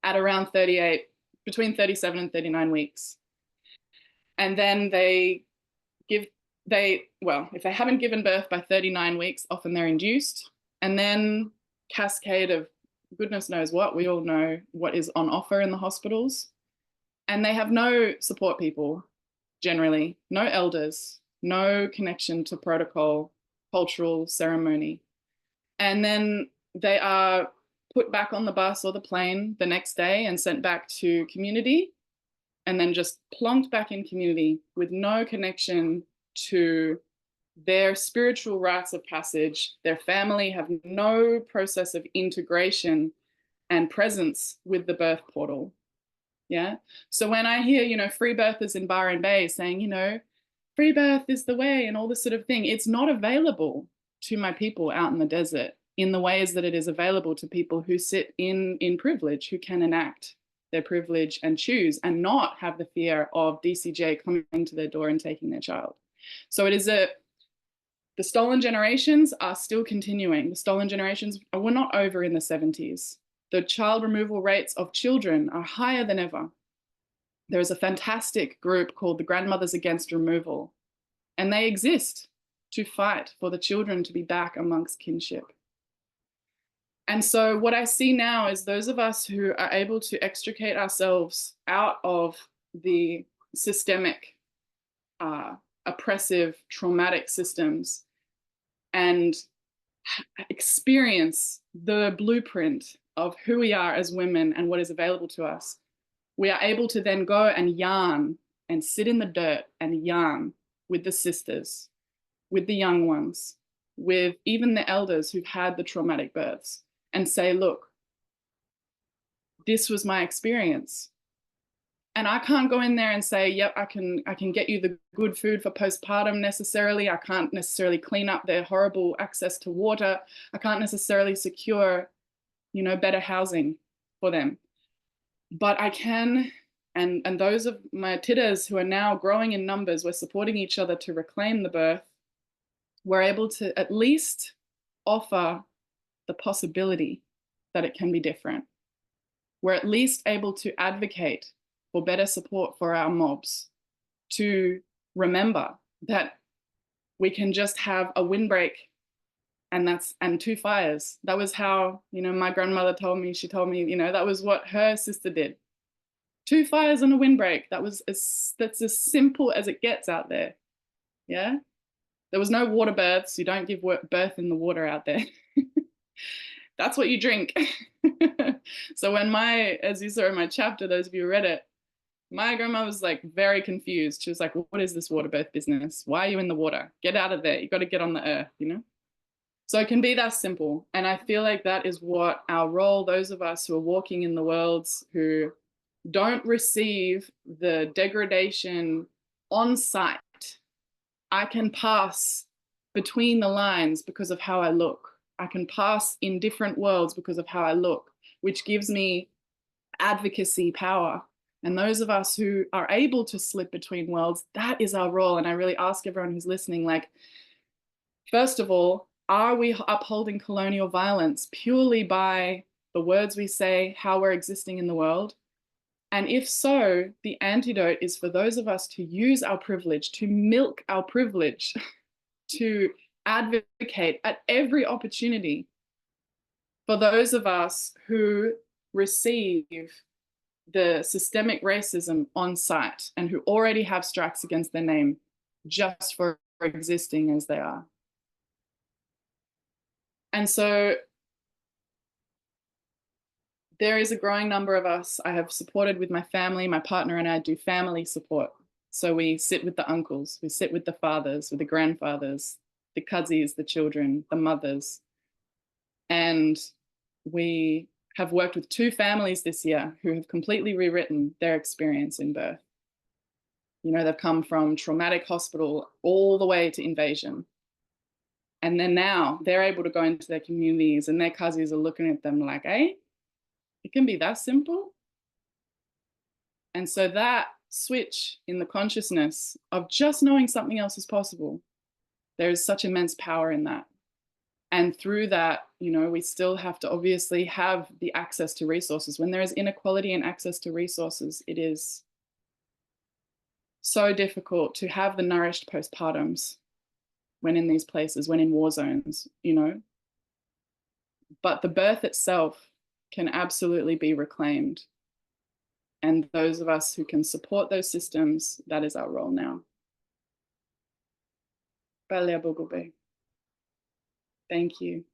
at around between 37 and 39 weeks. And then if they haven't given birth by 39 weeks, often they're induced, and then cascade of goodness knows what. We all know what is on offer in the hospitals. And they have no support people, generally, no elders, no connection to protocol, cultural ceremony. And then they are put back on the bus or the plane the next day and sent back to community, and then just plonked back in community with no connection to their spiritual rites of passage. Their family have no process of integration and presence with the birth portal. Yeah. So when I hear, free birthers in Byron Bay saying, free birth is the way and all this sort of thing, it's not available to my people out in the desert in the ways that it is available to people who sit in privilege, who can enact their privilege and choose and not have the fear of DCJ coming to their door and taking their child. So it is the stolen generations are still continuing. The stolen generations were not over in the 70s. The child removal rates of children are higher than ever. There is a fantastic group called the Grandmothers Against Removal, and they exist to fight for the children to be back amongst kinship. And so what I see now is those of us who are able to extricate ourselves out of the systemic, oppressive, traumatic systems and experience the blueprint of who we are as women and what is available to us, we are able to then go and yarn and sit in the dirt and yarn with the sisters, with the young ones, with even the elders who've had the traumatic births, and say, look, this was my experience. And I can't go in there and say, yep, I can get you the good food for postpartum necessarily. I can't necessarily clean up their horrible access to water. I can't necessarily secure, better housing for them. But I can, and those of my titters who are now growing in numbers, we're supporting each other to reclaim the birth. We're able to at least offer the possibility that it can be different. We're at least able to advocate for better support for our mobs, to remember that we can just have a windbreak and 2 fires. That was how, my grandmother told me, that was what her sister did. 2 fires and a windbreak. That's as simple as it gets out there. Yeah. There was no water births. You don't give birth in the water out there. That's what you drink. So when as you saw in my chapter, those of you who read it, my grandma was like very confused. She was like, what is this water birth business? Why are you in the water? Get out of there. You got to get on the earth, So it can be that simple. And I feel like that is what our role, those of us who are walking in the worlds who don't receive the degradation on sight. I can pass between the lines because of how I look. I can pass in different worlds because of how I look, which gives me advocacy power. And those of us who are able to slip between worlds, that is our role. And I really ask everyone who's listening, first of all, are we upholding colonial violence purely by the words we say, how we're existing in the world? And if so, the antidote is for those of us to use our privilege, to milk our privilege, to advocate at every opportunity for those of us who receive the systemic racism on sight and who already have strikes against their name just for existing as they are. And so there is a growing number of us. I have supported with my family. My partner and I do family support. So we sit with the uncles, we sit with the fathers, with the grandfathers, the cousins, the children, the mothers. And we have worked with 2 families this year who have completely rewritten their experience in birth. You know, they've come from traumatic hospital all the way to invasion. And then now they're able to go into their communities and their cousins are looking at them like, hey, it can be that simple. And so that switch in the consciousness of just knowing something else is possible, there is such immense power in that. And through that, you know, we still have to obviously have the access to resources. When there is inequality in access to resources, it is so difficult to have the nourished postpartums when in these places, when in war zones, you know. But the birth itself can absolutely be reclaimed. And those of us who can support those systems, that is our role now. Thank you.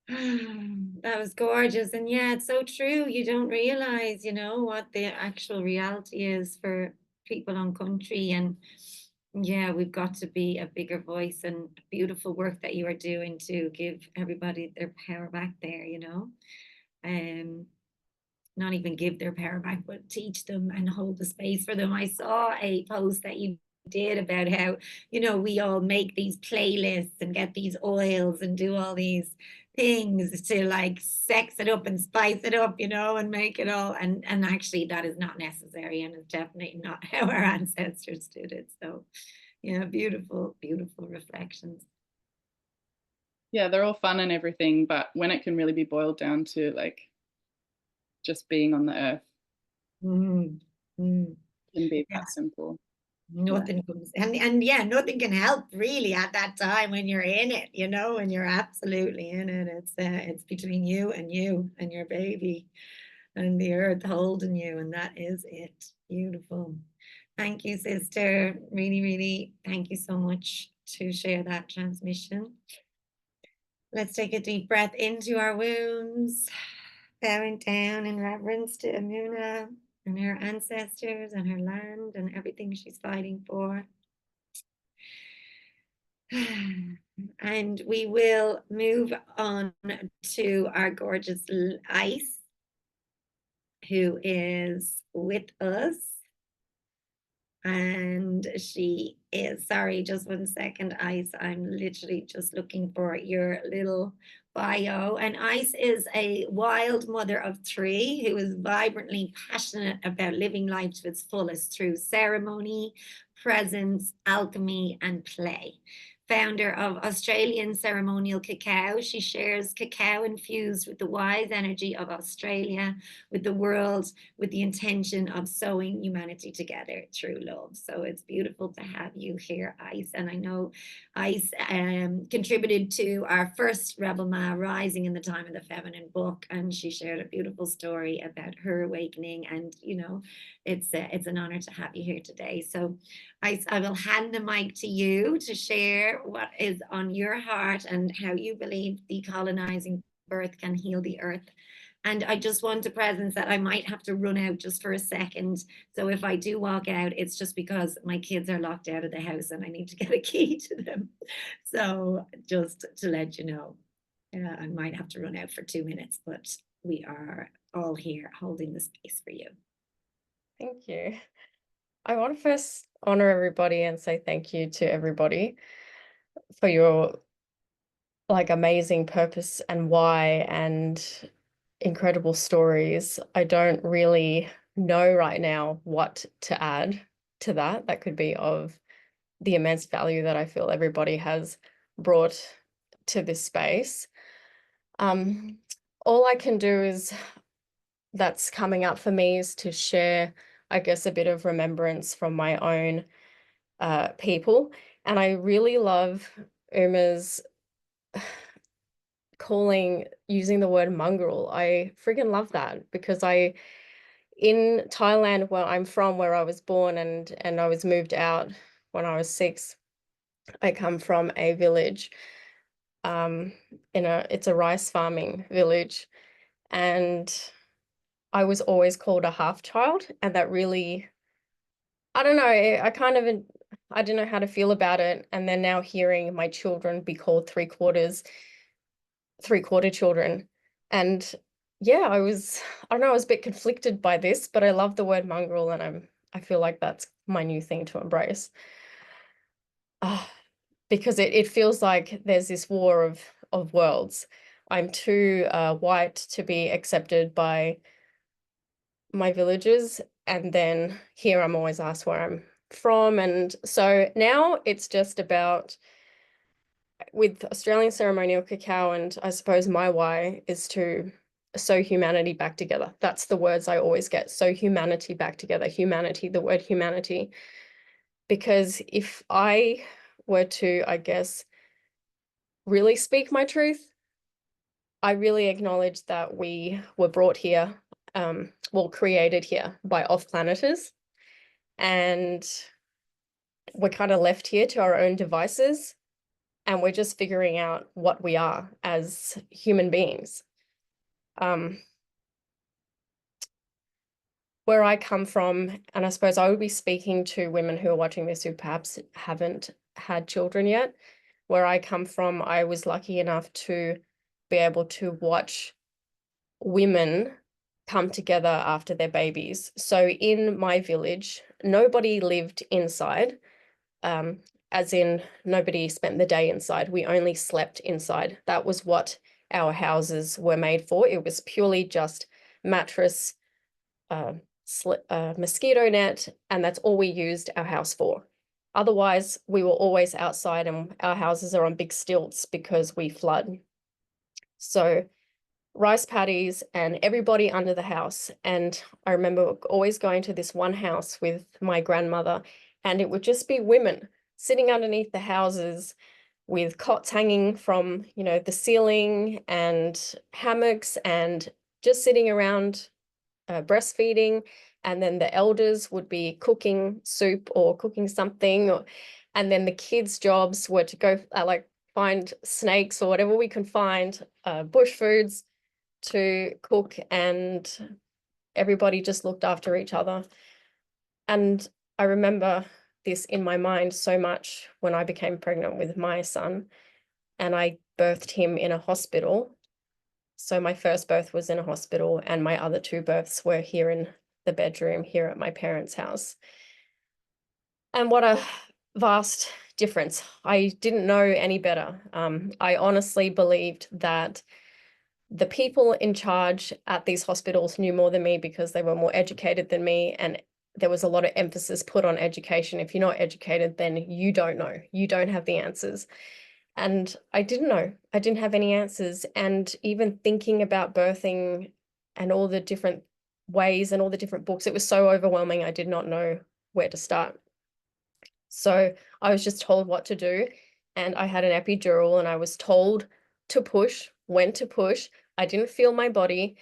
That was gorgeous. And yeah, it's so true. You don't realize, you know, what the actual reality is for people on country. And yeah, we've got to be a bigger voice, and beautiful work that you are doing to give everybody their power back there, you know. Not even give their power back, but teach them and hold the space for them. I saw a post that you did about how, you know, we all make these playlists and get these oils and do all these things to like sex it up and spice it up, you know, and make it all, and actually that is not necessary, and it's definitely not how our ancestors did it. So yeah, beautiful, beautiful reflections. Yeah, they're all fun and everything, but when it can really be boiled down to like just being on the earth, can be that simple. Nothing comes, and yeah, nothing can help really at that time when you're in it, you know, when you're absolutely in it. It's between you and your baby and the earth holding you, and that is it. Beautiful. Thank you, sister. Really, really thank you so much to share that transmission. Let's take a deep breath into our wombs, bowing down in reverence to Imuna and her ancestors and her land and everything she's fighting for. And we will move on to our gorgeous Ice, who is with us. And she is, sorry, just 1 second, Ice. I'm literally just looking for your little bio. And Ice is a wild mother of 3 who is vibrantly passionate about living life to its fullest through ceremony, presence, alchemy, and play. Founder of Australian Ceremonial Cacao, she shares cacao infused with the wise energy of Australia, with the world, with the intention of sewing humanity together through love. So it's beautiful to have you here, Ice. And I know Ice contributed to our first Rebel Ma Rising in the Time of the Feminine book, and she shared a beautiful story about her awakening. And you know, it's an honor to have you here today. So Ice, I will hand the mic to you to share what is on your heart and how you believe decolonizing birth can heal the earth. And I just want to presence that I might have to run out just for a second. So if I do walk out, it's just because my kids are locked out of the house and I need to get a key to them. So just to let you know, I might have to run out for 2 minutes, but we are all here holding the space for you. Thank you. I want to first honor everybody and say thank you to everybody for your like amazing purpose and why and incredible stories. I don't really know right now what to add to that. That could be of the immense value that I feel everybody has brought to this space. All I can do is that's coming up for me is to share, I guess, a bit of remembrance from my own people. And I really love Uma's using the word mongrel. I freaking love that because in Thailand, where I'm from, where I was born and I was moved out when I was 6, I come from a village, it's a rice farming village, and I was always called a half child, and that really, I don't know, I didn't know how to feel about it. And then now hearing my children be called three-quarter children. And yeah, I don't know, I was a bit conflicted by this, but I love the word mongrel, and I feel like that's my new thing to embrace. Because it feels like there's this war of worlds. I'm too white to be accepted by my villagers, and then here I'm always asked where I'm from. And so now it's just about, with Australian ceremonial cacao, and I suppose my why is to sew humanity back together. That's the words I always get. Sew humanity back together. Humanity, the word humanity. Because if I were to, I guess, really speak my truth, I really acknowledge that we were brought here, created here by off-planeters, and we're kind of left here to our own devices, and we're just figuring out what we are as human beings. Where I come from, and I suppose I would be speaking to women who are watching this who perhaps haven't had children yet. Where I come from, I was lucky enough to be able to watch women come together after their babies. So in my village, nobody lived inside, as in nobody spent the day inside. We only slept inside. That was what our houses were made for. It was purely just mattress, mosquito net, and that's all we used our house for. Otherwise, we were always outside, and our houses are on big stilts because we flood. So rice paddies and everybody under the house. And I remember always going to this one house with my grandmother, and it would just be women sitting underneath the houses with cots hanging from, the ceiling, and hammocks, and just sitting around breastfeeding. And then the elders would be cooking soup or cooking something, and then the kids' jobs were to go find snakes or whatever we can find, bush foods to cook, and everybody just looked after each other. And I remember this in my mind so much when I became pregnant with my son, and I birthed him in a hospital. So my first birth was in a hospital, and my other 2 births were here in the bedroom here at my parents' house. And what a vast difference. I didn't know any better. I honestly believed that the people in charge at these hospitals knew more than me because they were more educated than me, and there was a lot of emphasis put on education. If you're not educated, then you don't know. You don't have the answers. And I didn't know. I didn't have any answers. And even thinking about birthing and all the different ways and all the different books, it was so overwhelming. I did not know where to start. So I was just told what to do, and I had an epidural, and I was told to push, when to push. I didn't feel my body,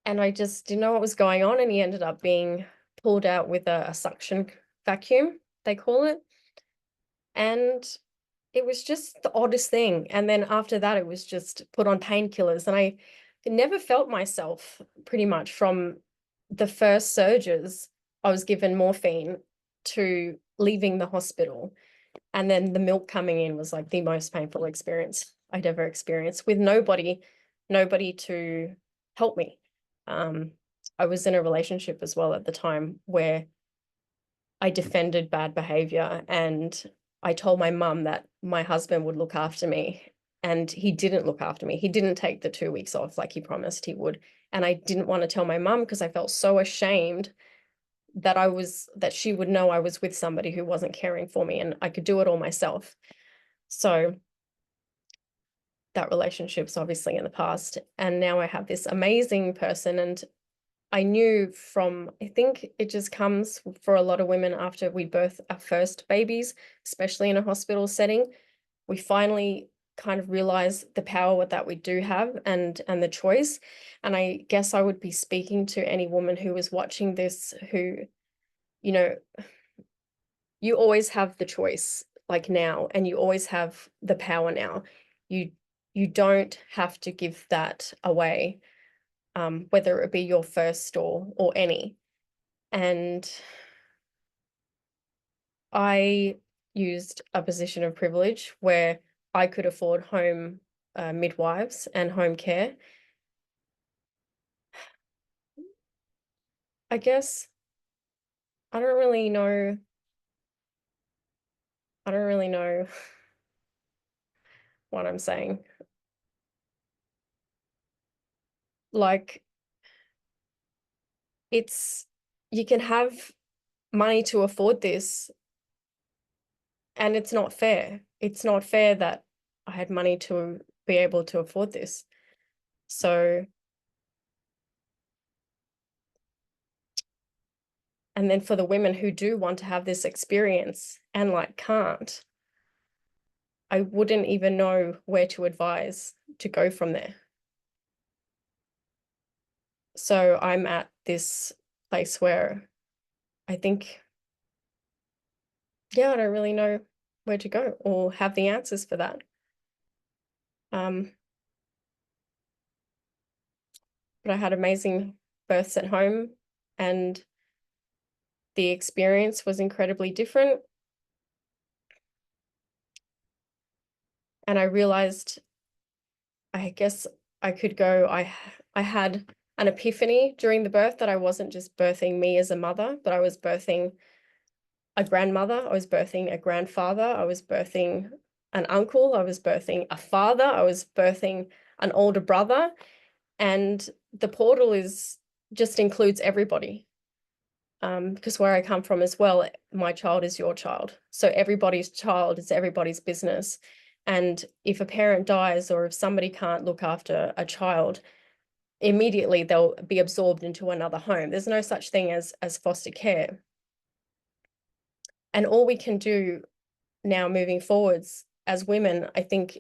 and I just didn't know what was going on. And he ended up being pulled out with a suction vacuum, they call it. And it was just the oddest thing. And then after that, it was just put on painkillers. And I never felt myself pretty much from the first surges. I was given morphine to leaving the hospital. And then the milk coming in was like the most painful experience I'd ever experienced, with nobody to help me. I was in a relationship as well at the time where I defended bad behavior, and I told my mum that my husband would look after me, and he didn't look after me. He didn't take the 2 weeks off like he promised he would. And I didn't want to tell my mum because I felt so ashamed that she would know I was with somebody who wasn't caring for me, and I could do it all myself. So that relationship's obviously in the past, and now I have this amazing person. And I knew I think it just comes for a lot of women after we birth our first babies, especially in a hospital setting, we finally kind of realize the power that we do have and the choice. And I guess I would be speaking to any woman who was watching this who, you know, you always have the choice, like now, and you always have the power now. You don't have to give that away, whether it be your first or any. And I used a position of privilege where I could afford home midwives and home care. I guess I don't really know what I'm saying. Like, you can have money to afford this, and it's not fair. It's not fair that I had money to be able to afford this. So, and then for the women who do want to have this experience and like can't, I wouldn't even know where to advise to go from there. So I'm at this place where I think, yeah, I don't really know where to go or have the answers for that. But I had amazing births at home, and the experience was incredibly different. And I realized, I guess I could go, I had an epiphany during the birth that I wasn't just birthing me as a mother, but I was birthing a grandmother, I was birthing a grandfather, I was birthing an uncle, I was birthing a father, I was birthing an older brother. And the portal just includes everybody. Because where I come from as well, my child is your child. So everybody's child is everybody's business. And if a parent dies or if somebody can't look after a child, immediately they'll be absorbed into another home. There's no such thing as foster care. And all we can do now moving forwards as women, I think,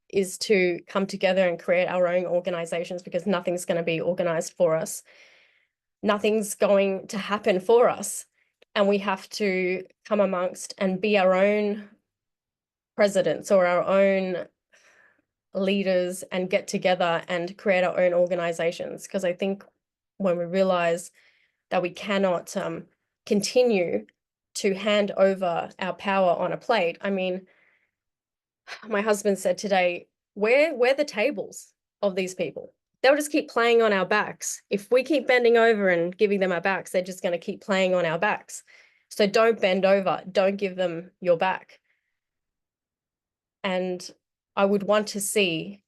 is to come together and create our own organizations, because nothing's going to be organized for us. Nothing's going to happen for us. And we have to come amongst and be our own presidents or our own leaders and get together and create our own organizations. Because I think when we realize that we cannot continue to hand over our power on a plate. I mean, my husband said today, we're the tables of these people. They'll just keep playing on our backs. If we keep bending over and giving them our backs, they're just going to keep playing on our backs. So don't bend over. Don't give them your back. And I would want to see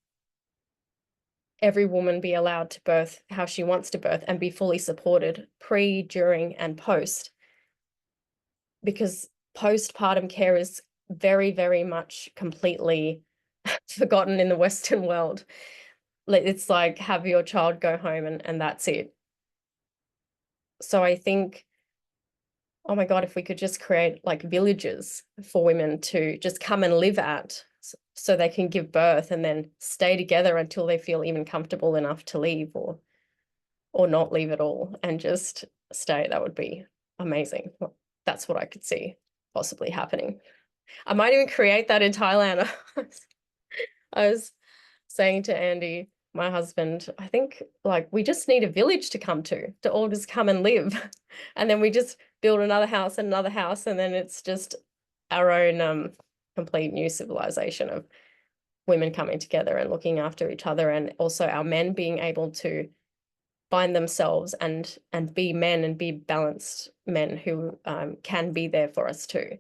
every woman be allowed to birth how she wants to birth and be fully supported pre, during, and post. Because postpartum care is very, very much completely forgotten in the Western world. It's like, have your child go home and that's it. So I think, oh my God, if we could just create like villages for women to just come and live at, so they can give birth and then stay together until they feel even comfortable enough to leave or not leave at all and just stay, that would be amazing. That's what I could see possibly happening. I might even create that in Thailand. I was saying to Andy, my husband, I think like we just need a village to come to all just come and live. And then we just build another house and another house. And then it's just our own complete new civilization of women coming together and looking after each other. And also our men being able to find themselves and be men and be balanced men who can be there for us too.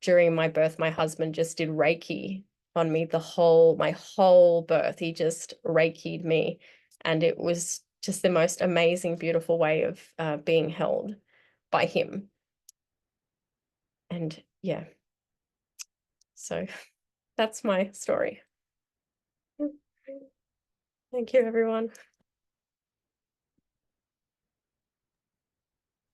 During my birth, my husband just did Reiki on me my whole birth. He just Reiki'd me, and it was just the most amazing, beautiful way of being held by him. And yeah, so that's my story. Thank you, everyone.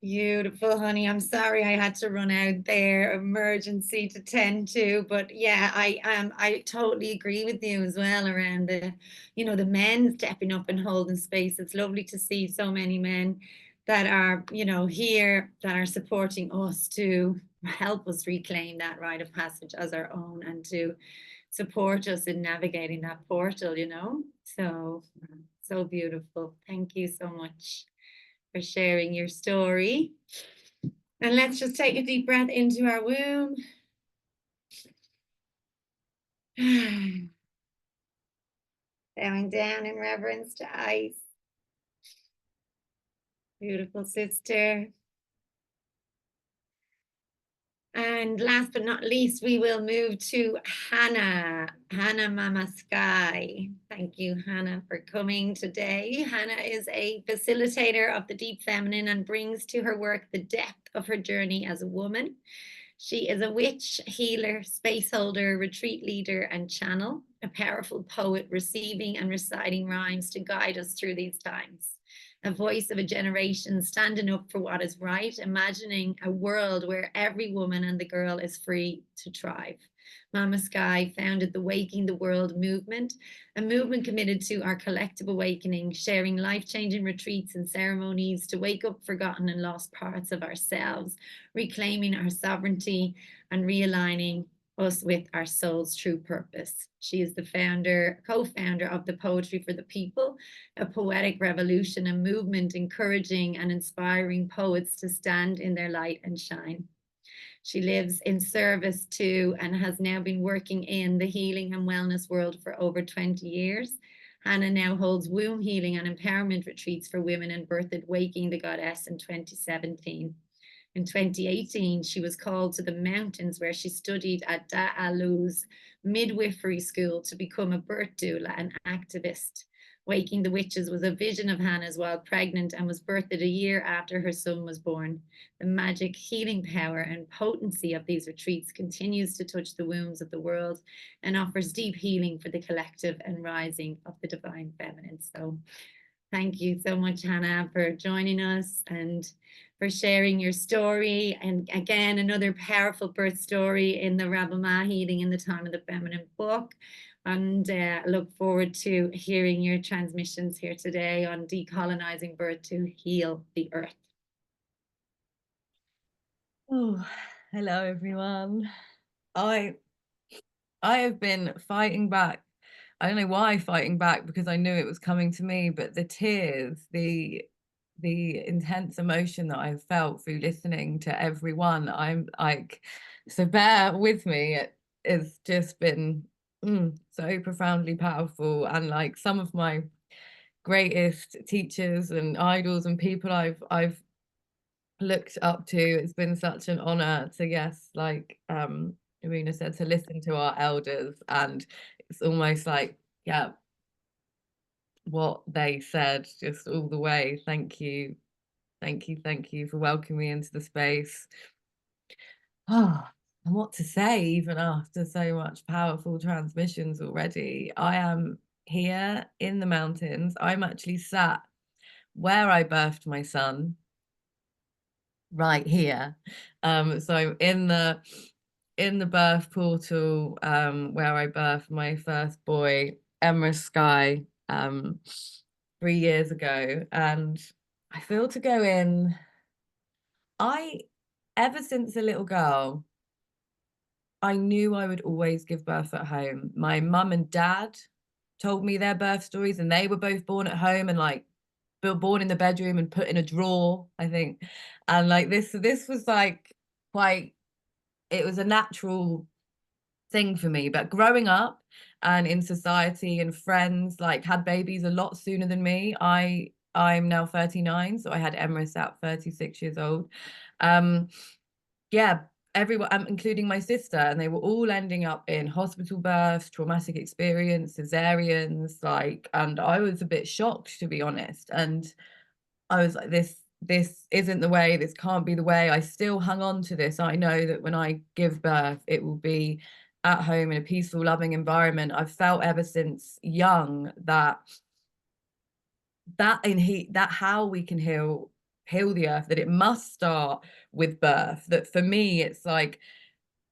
Beautiful, honey. I'm sorry I had to run out there, emergency to tend to, but yeah, I totally agree with you as well around the, the men stepping up and holding space. It's lovely to see so many men that are, here, that are supporting us to help us reclaim that rite of passage as our own and to support us in navigating that portal, so beautiful. Thank you so much for sharing your story. And let's just take a deep breath into our womb. Bowing down in reverence to ice. Beautiful sister. And last but not least, we will move to Hannah Mama-Skye. Thank you, Hannah, for coming today. Hannah is a facilitator of the deep feminine and brings to her work the depth of her journey as a woman. She is a witch, healer, space holder, retreat leader, and channel, a powerful poet receiving and reciting rhymes to guide us through these times. A voice of a generation standing up for what is right, imagining a world where every woman and the girl is free to thrive. Mama-Skye founded the Waking the World movement, a movement committed to our collective awakening, sharing life-changing retreats and ceremonies to wake up forgotten and lost parts of ourselves, reclaiming our sovereignty and realigning us with our soul's true purpose. She is the co-founder of the Poetry for the People, a poetic revolution, a movement encouraging and inspiring poets to stand in their light and shine. She lives in service to and has now been working in the healing and wellness world for over 20 years. Hannah now holds womb healing and empowerment retreats for women and birthed Waking the Goddess in 2017. In 2018, she was called to the mountains where she studied at Da'alu's midwifery school to become a birth doula and activist. Waking the Witches was a vision of Hannah's while pregnant and was birthed a year after her son was born. The magic, healing power, and potency of these retreats continues to touch the wombs of the world and offers deep healing for the collective and rising of the divine feminine. So thank you so much, Hannah, for joining us and for sharing your story. And again, another powerful birth story in the Rebel Matriarchs Healing in the Time of the Feminine book. And look forward to hearing your transmissions here today on decolonizing birth to heal the earth. Oh, hello everyone. I have been fighting back. I don't know why fighting back, because I knew it was coming to me, but the tears, the intense emotion that I've felt through listening to everyone, I'm like, so bear with me. It's just been so profoundly powerful, and like some of my greatest teachers and idols and people I've looked up to. It's been such an honor to, yes, like Imuna said, to listen to our elders, and it's almost like, yeah, what they said just all the way. Thank you for welcoming me into the space. And what to say even after so much powerful transmissions already. I am here in the mountains. I'm actually sat where I birthed my son, right here. So in the birth portal, where I birthed my first boy, Mama-Skye, 3 years ago, and I feel to go in. Ever since a little girl, I knew I would always give birth at home. My mum and dad told me their birth stories, and they were both born at home and like born in the bedroom and put in a drawer, I think. And like this was like quite, it was a natural thing for me. But growing up and in society and friends like had babies a lot sooner than me. I'm now 39, so I had Emrys at 36 years old. Yeah, everyone, including my sister, and they were all ending up in hospital births, traumatic experience, cesareans, like, and I was a bit shocked, to be honest. And I was like, this isn't the way, this can't be the way. I still hung on to this. I know that when I give birth, it will be at home in a peaceful, loving environment. I've felt ever since young that how we can heal heal the earth, that it must start with birth. That for me, it's like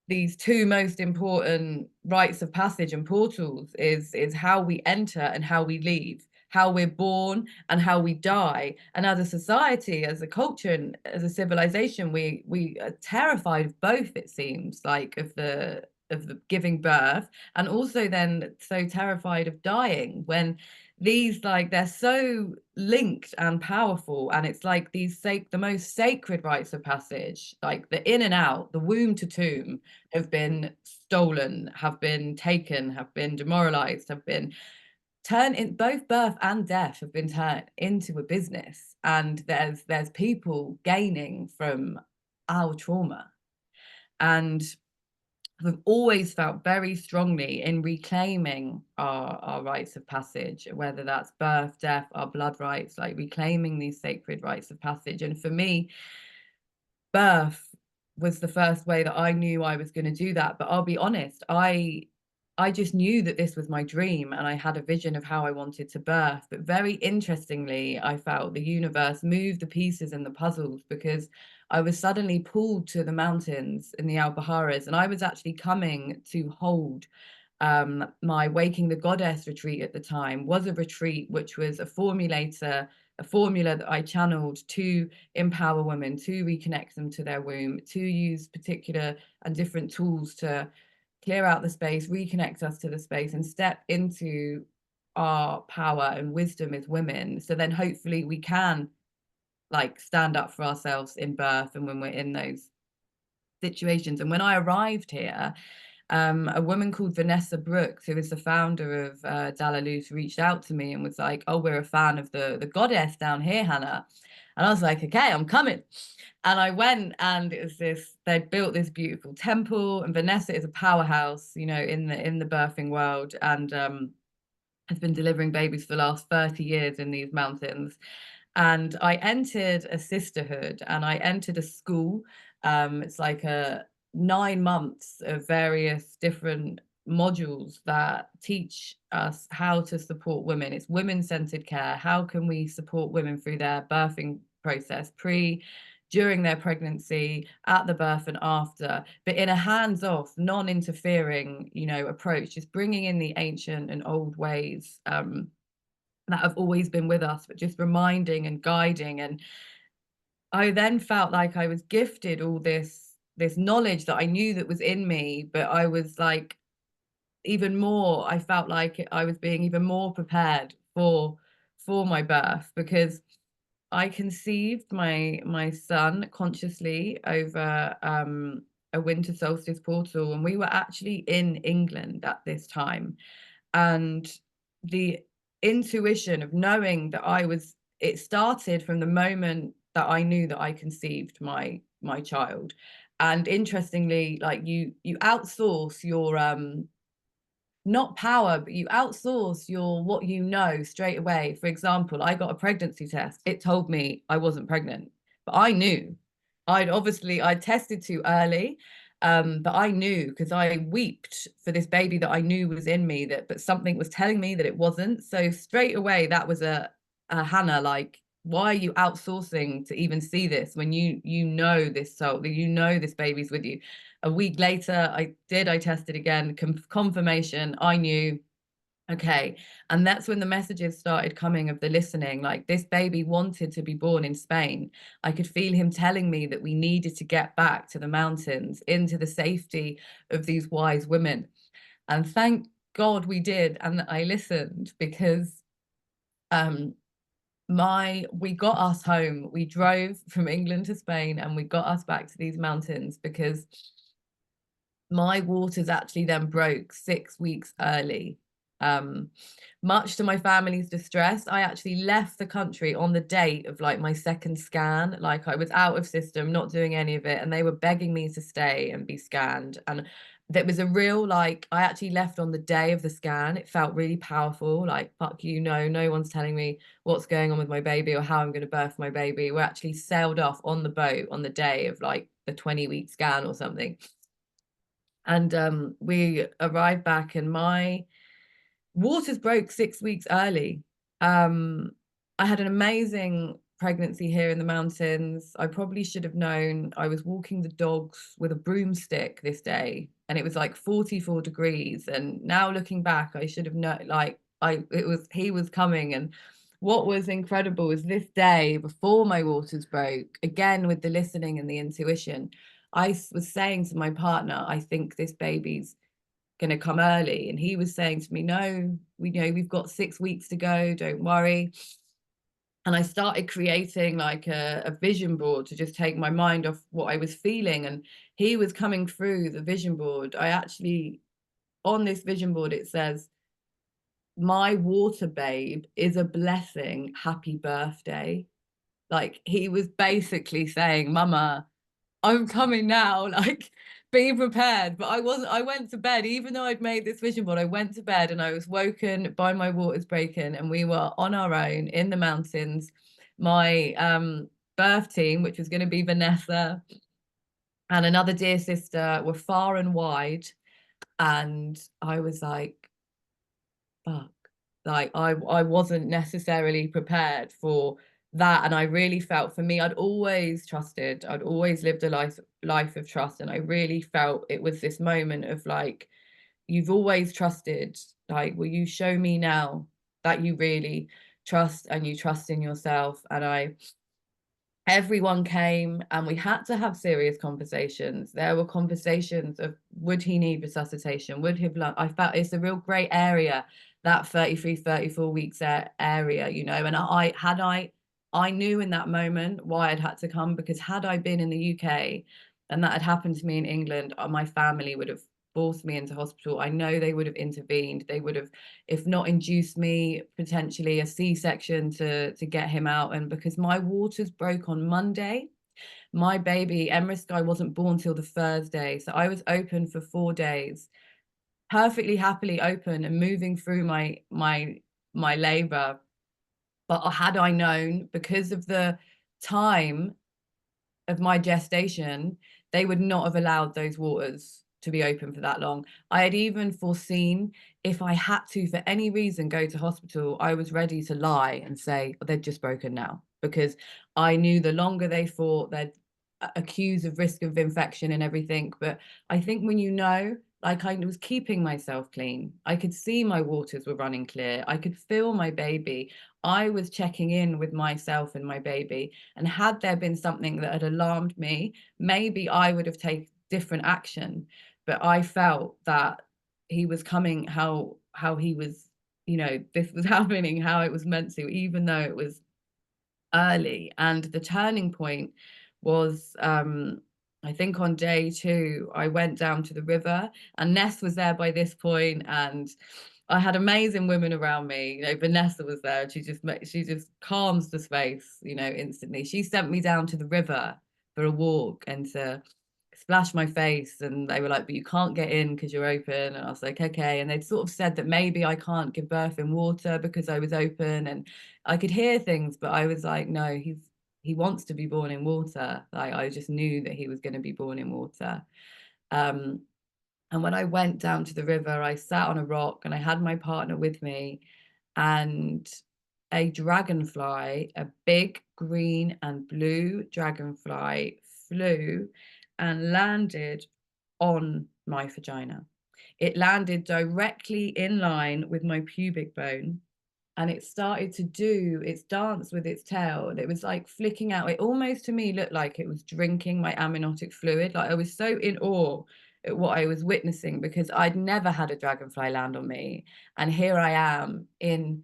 these two most important rites of passage and portals is how we enter and how we leave, how we're born and how we die. And as a society, as a culture, and as a civilization, we are terrified of both, it seems like, of the giving birth, and also then so terrified of dying, when these, like, they're so linked and powerful. And it's like these the most sacred rites of passage, like the in and out, the womb to tomb, have been stolen, have been taken, have been demoralized, have been turned in, both birth and death have been turned into a business. And there's people gaining from our trauma. And we've always felt very strongly in reclaiming our rites of passage, whether that's birth, death, our blood rights, like reclaiming these sacred rites of passage. And for me, birth was the first way that I knew I was going to do that. But I'll be honest, I just knew that this was my dream, and I had a vision of how I wanted to birth. But very interestingly, I felt the universe moved the pieces and the puzzles, because I was suddenly pulled to the mountains in the Alpujarras, and I was actually coming to hold my Waking the Goddess retreat at the time. Was a retreat which was a formula that I channeled to empower women, to reconnect them to their womb, to use particular and different tools to clear out the space, reconnect us to the space, and step into our power and wisdom as women. So then hopefully we can, like, stand up for ourselves in birth and when we're in those situations. And when I arrived here, a woman called Vanessa Brooks, who is the founder of Dalaluz, reached out to me and was like, "Oh, we're a fan of the goddess down here, Hannah." And I was like, "Okay, I'm coming." And I went, and it was they'd built this beautiful temple, and Vanessa is a powerhouse, you know, in the birthing world, and has been delivering babies for the last 30 years in these mountains. And I entered a sisterhood, and I entered a school. It's like 9 months of various different modules that teach us how to support women. It's women-centered care. How can we support women through their birthing process, during their pregnancy, at the birth and after, but in a hands-off, non-interfering, you know, approach, just bringing in the ancient and old ways that have always been with us, but just reminding and guiding. And I then felt like I was gifted all this knowledge that I knew that was in me, but I was like, even more, I felt like I was being even more prepared for my birth, because I conceived my son consciously over a winter solstice portal, and we were actually in England at this time. And the intuition of knowing that it started from the moment that I knew that I conceived my child. And interestingly, like, you outsource your not power, but you outsource your what you know straight away. For example, I got a pregnancy test. It told me I wasn't pregnant, but I knew. I tested too early, but I knew, because I weeped for this baby that I knew was in me, but something was telling me that it wasn't. So straight away, that was a Hannah, like, why are you outsourcing to even see this when you know this soul, that you know this baby's with you? A week later, I tested again, confirmation, I knew, okay. And that's when the messages started coming of the listening, like, this baby wanted to be born in Spain. I could feel him telling me that we needed to get back to the mountains, into the safety of these wise women. And thank God we did, and I listened, because we got us home. We drove from England to Spain, and we got us back to these mountains, because my waters actually then broke 6 weeks early. Much to my family's distress, I actually left the country on the date of, like, my second scan. Like, I was out of system, not doing any of it, and they were begging me to stay and be scanned. And there was a real, like, I actually left on the day of the scan. It felt really powerful, like, fuck you, no one's telling me what's going on with my baby or how I'm going to birth my baby. We actually sailed off on the boat on the day of, like, the 20-week scan or something. And we arrived back, and my waters broke 6 weeks early. I had an amazing pregnancy here in the mountains. I probably should have known. I was walking the dogs with a broomstick this day, and it was like 44 degrees. And now looking back, I should have known, like, he was coming. And what was incredible was this day before my waters broke, again with the listening and the intuition, I was saying to my partner, I think this baby's going to come early. And he was saying to me, no, we've got 6 weeks to go, don't worry. And I started creating like a vision board to just take my mind off what I was feeling. And he was coming through the vision board. I actually, on this vision board, it says, my water babe is a blessing, happy birthday. Like, he was basically saying, Mama, I'm coming now, like, be prepared. But I went to bed, even though I'd made this vision board, I went to bed and I was woken by my waters breaking, and we were on our own in the mountains. My birth team, which was going to be Vanessa and another dear sister, were far and wide. And I was like, fuck, like I wasn't necessarily prepared for that. And I really felt, for me, I'd always trusted, I'd always lived a life of trust, and I really felt it was this moment of like, you've always trusted, like, will you show me now that you really trust, and you trust in yourself? And everyone came, and we had to have serious conversations. There were conversations of, would he need resuscitation? Would he have, I felt it's a real grey area, that 33, 34 weeks area, you know. And I knew in that moment why I'd had to come, because had I been in the UK and that had happened to me in England, my family would have forced me into hospital. I know they would have intervened. They would have, if not induced me, potentially a C-section to get him out. And because my waters broke on Monday, my baby Mama-Skye wasn't born till the Thursday. So I was open for 4 days, perfectly happily open and moving through my labor. But had I known, because of the time of my gestation, they would not have allowed those waters to be open for that long. I had even foreseen, if I had to, for any reason, go to hospital, I was ready to lie and say, oh, they're just broken now, because I knew the longer they fought, they'd accuse of risk of infection and everything. But I think when you know, like, I was keeping myself clean, I could see my waters were running clear, I could feel my baby, I was checking in with myself and my baby. And had there been something that had alarmed me, maybe I would have taken different action. But I felt that he was coming, how he was, you know, this was happening how it was meant to, even though it was early. And the turning point was, I think on day 2, I went down to the river, and Ness was there by this point, and I had amazing women around me. You know, Vanessa was there, and she just calms the space, you know, instantly. She sent me down to the river for a walk and to splash my face, and they were like, but you can't get in because you're open. And I was like, okay. And they'd sort of said that maybe I can't give birth in water because I was open, and I could hear things, but I was like, no, he wants to be born in water. Like, I just knew that he was going to be born in water. And when I went down to the river, I sat on a rock and I had my partner with me, and a dragonfly, a big green and blue dragonfly, flew and landed on my vagina. It landed directly in line with my pubic bone, and it started to do its dance with its tail, and it was like flicking out. It almost, to me, looked like it was drinking my amniotic fluid. Like, I was so in awe at what I was witnessing, because I'd never had a dragonfly land on me, and here I am in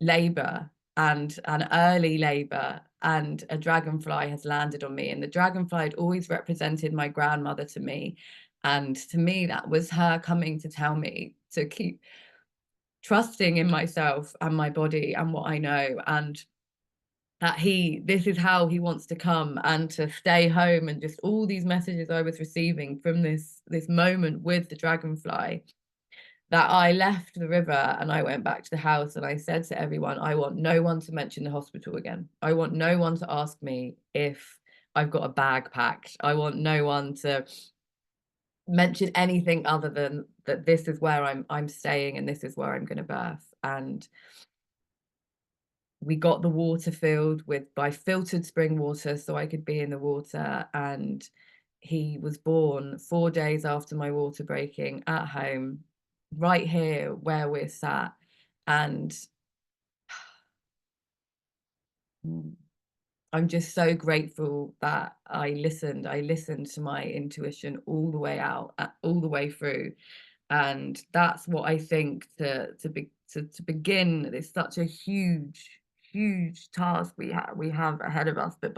labor, and an early labor, and a dragonfly has landed on me. And the dragonfly had always represented my grandmother to me, and to me that was her coming to tell me to keep trusting in myself and my body and what I know, and that this is how he wants to come, and to stay home. And just all these messages I was receiving from this moment with the dragonfly, that I left the river and I went back to the house, and I said to everyone, I want no one to mention the hospital again. I want no one to ask me if I've got a bag packed. I want no one to mention anything other than that this is where I'm staying, and this is where I'm going to birth. And we got the water filled by filtered spring water so I could be in the water, and he was born 4 days after my water breaking at home, right here where we're sat. And I'm just so grateful that I listened to my intuition all the way out, all the way through. And that's what I think to begin. It's such a huge task we have ahead of us, but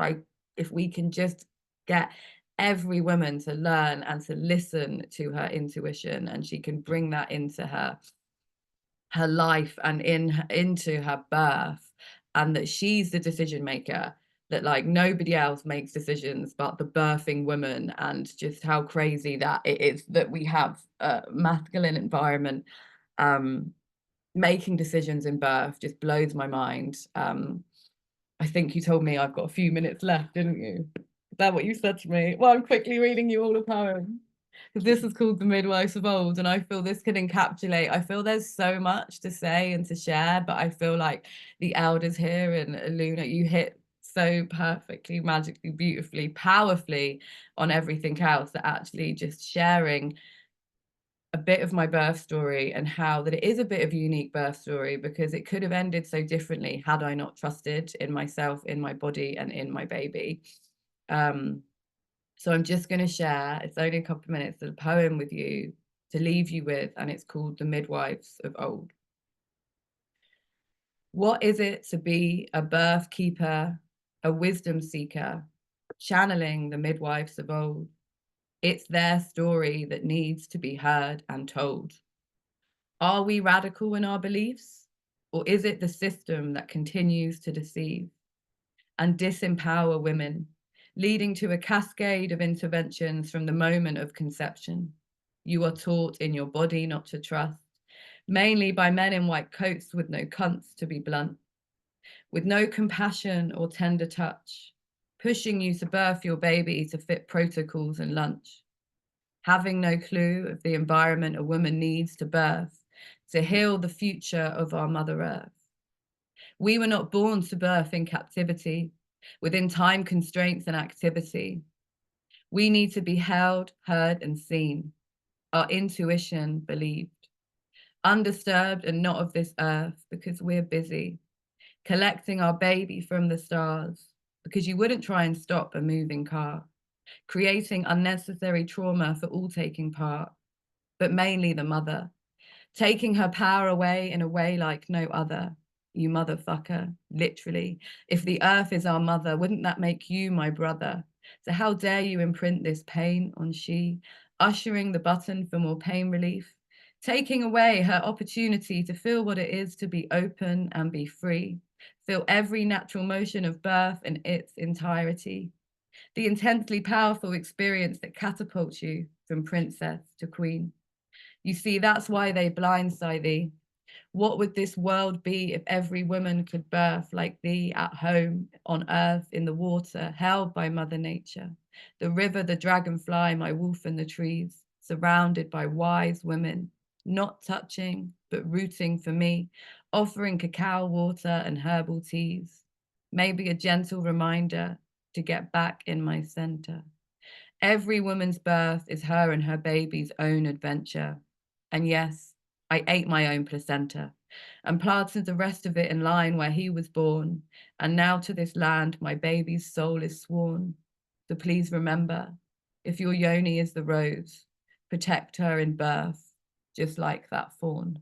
if we can just get every woman to learn and to listen to her intuition, and she can bring that into her life and into her birth, and that she's the decision maker, that like nobody else makes decisions but the birthing woman, and just how crazy that it is that we have a masculine environment making decisions in birth just blows my mind. I think you told me I've got a few minutes left, didn't you? Is that what you said to me? Well, I'm quickly reading you all a poem. This is called The Midwives of Old, and I feel this could encapsulate, I feel there's so much to say and to share, but I feel like the elders here and Luna, you hit so perfectly, magically, beautifully, powerfully on everything else, that actually just sharing a bit of my birth story, and how that it is a bit of a unique birth story, because it could have ended so differently had I not trusted in myself, in my body, and in my baby. So I'm just going to share, it's only a couple of minutes, a poem with you to leave you with, and it's called The Midwives of Old. What is it to be a birth keeper, a wisdom seeker, channeling the midwives of old? It's their story that needs to be heard and told. Are we radical in our beliefs, or is it the system that continues to deceive and disempower women, leading to a cascade of interventions from the moment of conception? You are taught in your body not to trust, mainly by men in white coats with no cunts, to be blunt, with no compassion or tender touch, pushing you to birth your baby to fit protocols and lunch, having no clue of the environment a woman needs to birth, to heal the future of our Mother Earth. We were not born to birth in captivity, within time constraints and activity. We need to be held, heard, and seen, our intuition believed, undisturbed and not of this earth, because we're busy collecting our baby from the stars, because you wouldn't try and stop a moving car, creating unnecessary trauma for all taking part, but mainly the mother, taking her power away in a way like no other. You motherfucker, literally. If the earth is our mother, wouldn't that make you my brother? So how dare you imprint this pain on she, ushering the button for more pain relief, taking away her opportunity to feel what it is to be open and be free, feel every natural motion of birth in its entirety, the intensely powerful experience that catapults you from princess to queen. You see, that's why they blindside thee. What would this world be if every woman could birth like thee at home, on earth, in the water, held by Mother Nature, the river, the dragonfly, my wolf and the trees, surrounded by wise women, not touching, but rooting for me, offering cacao water and herbal teas, maybe a gentle reminder to get back in my center. Every woman's birth is her and her baby's own adventure. And yes, I ate my own placenta and planted the rest of it in line where he was born. And now to this land, my baby's soul is sworn. So please remember, if your yoni is the rose, protect her in birth, just like that fawn.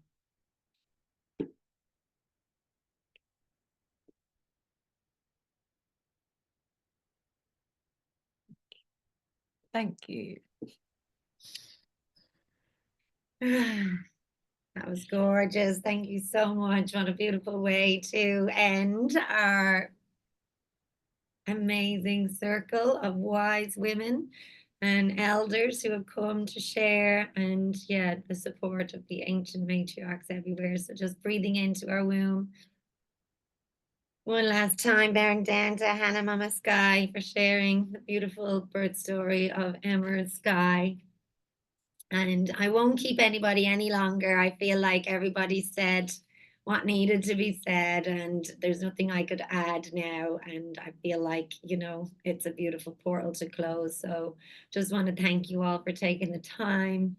Thank you. That was gorgeous. Thank you so much. What a beautiful way to end our amazing circle of wise women and elders who have come to share, and yeah, the support of the ancient matriarchs everywhere. So just breathing into our womb. One last time, bearing down to Hannah Mama-Skye for sharing the beautiful birth story of Mama-Skye. And I won't keep anybody any longer. I feel like everybody said what needed to be said, and there's nothing I could add now. And I feel like, you know, it's a beautiful portal to close. So just want to thank you all for taking the time.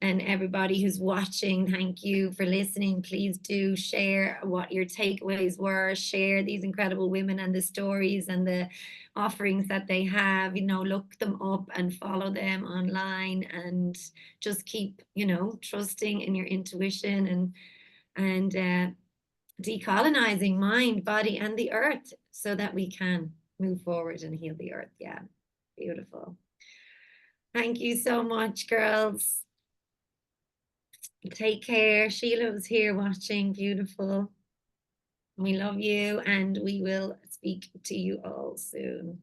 And everybody who's watching, thank you for listening. Please do share what your takeaways were. Share these incredible women and the stories and the offerings that they have. You know, look them up and follow them online, and just keep, you know, trusting in your intuition and decolonizing mind, body, and the earth so that we can move forward and heal the earth. Yeah, beautiful. Thank you so much, girls. Take care. Sheila was here watching. Beautiful. We love you, and we will speak to you all soon.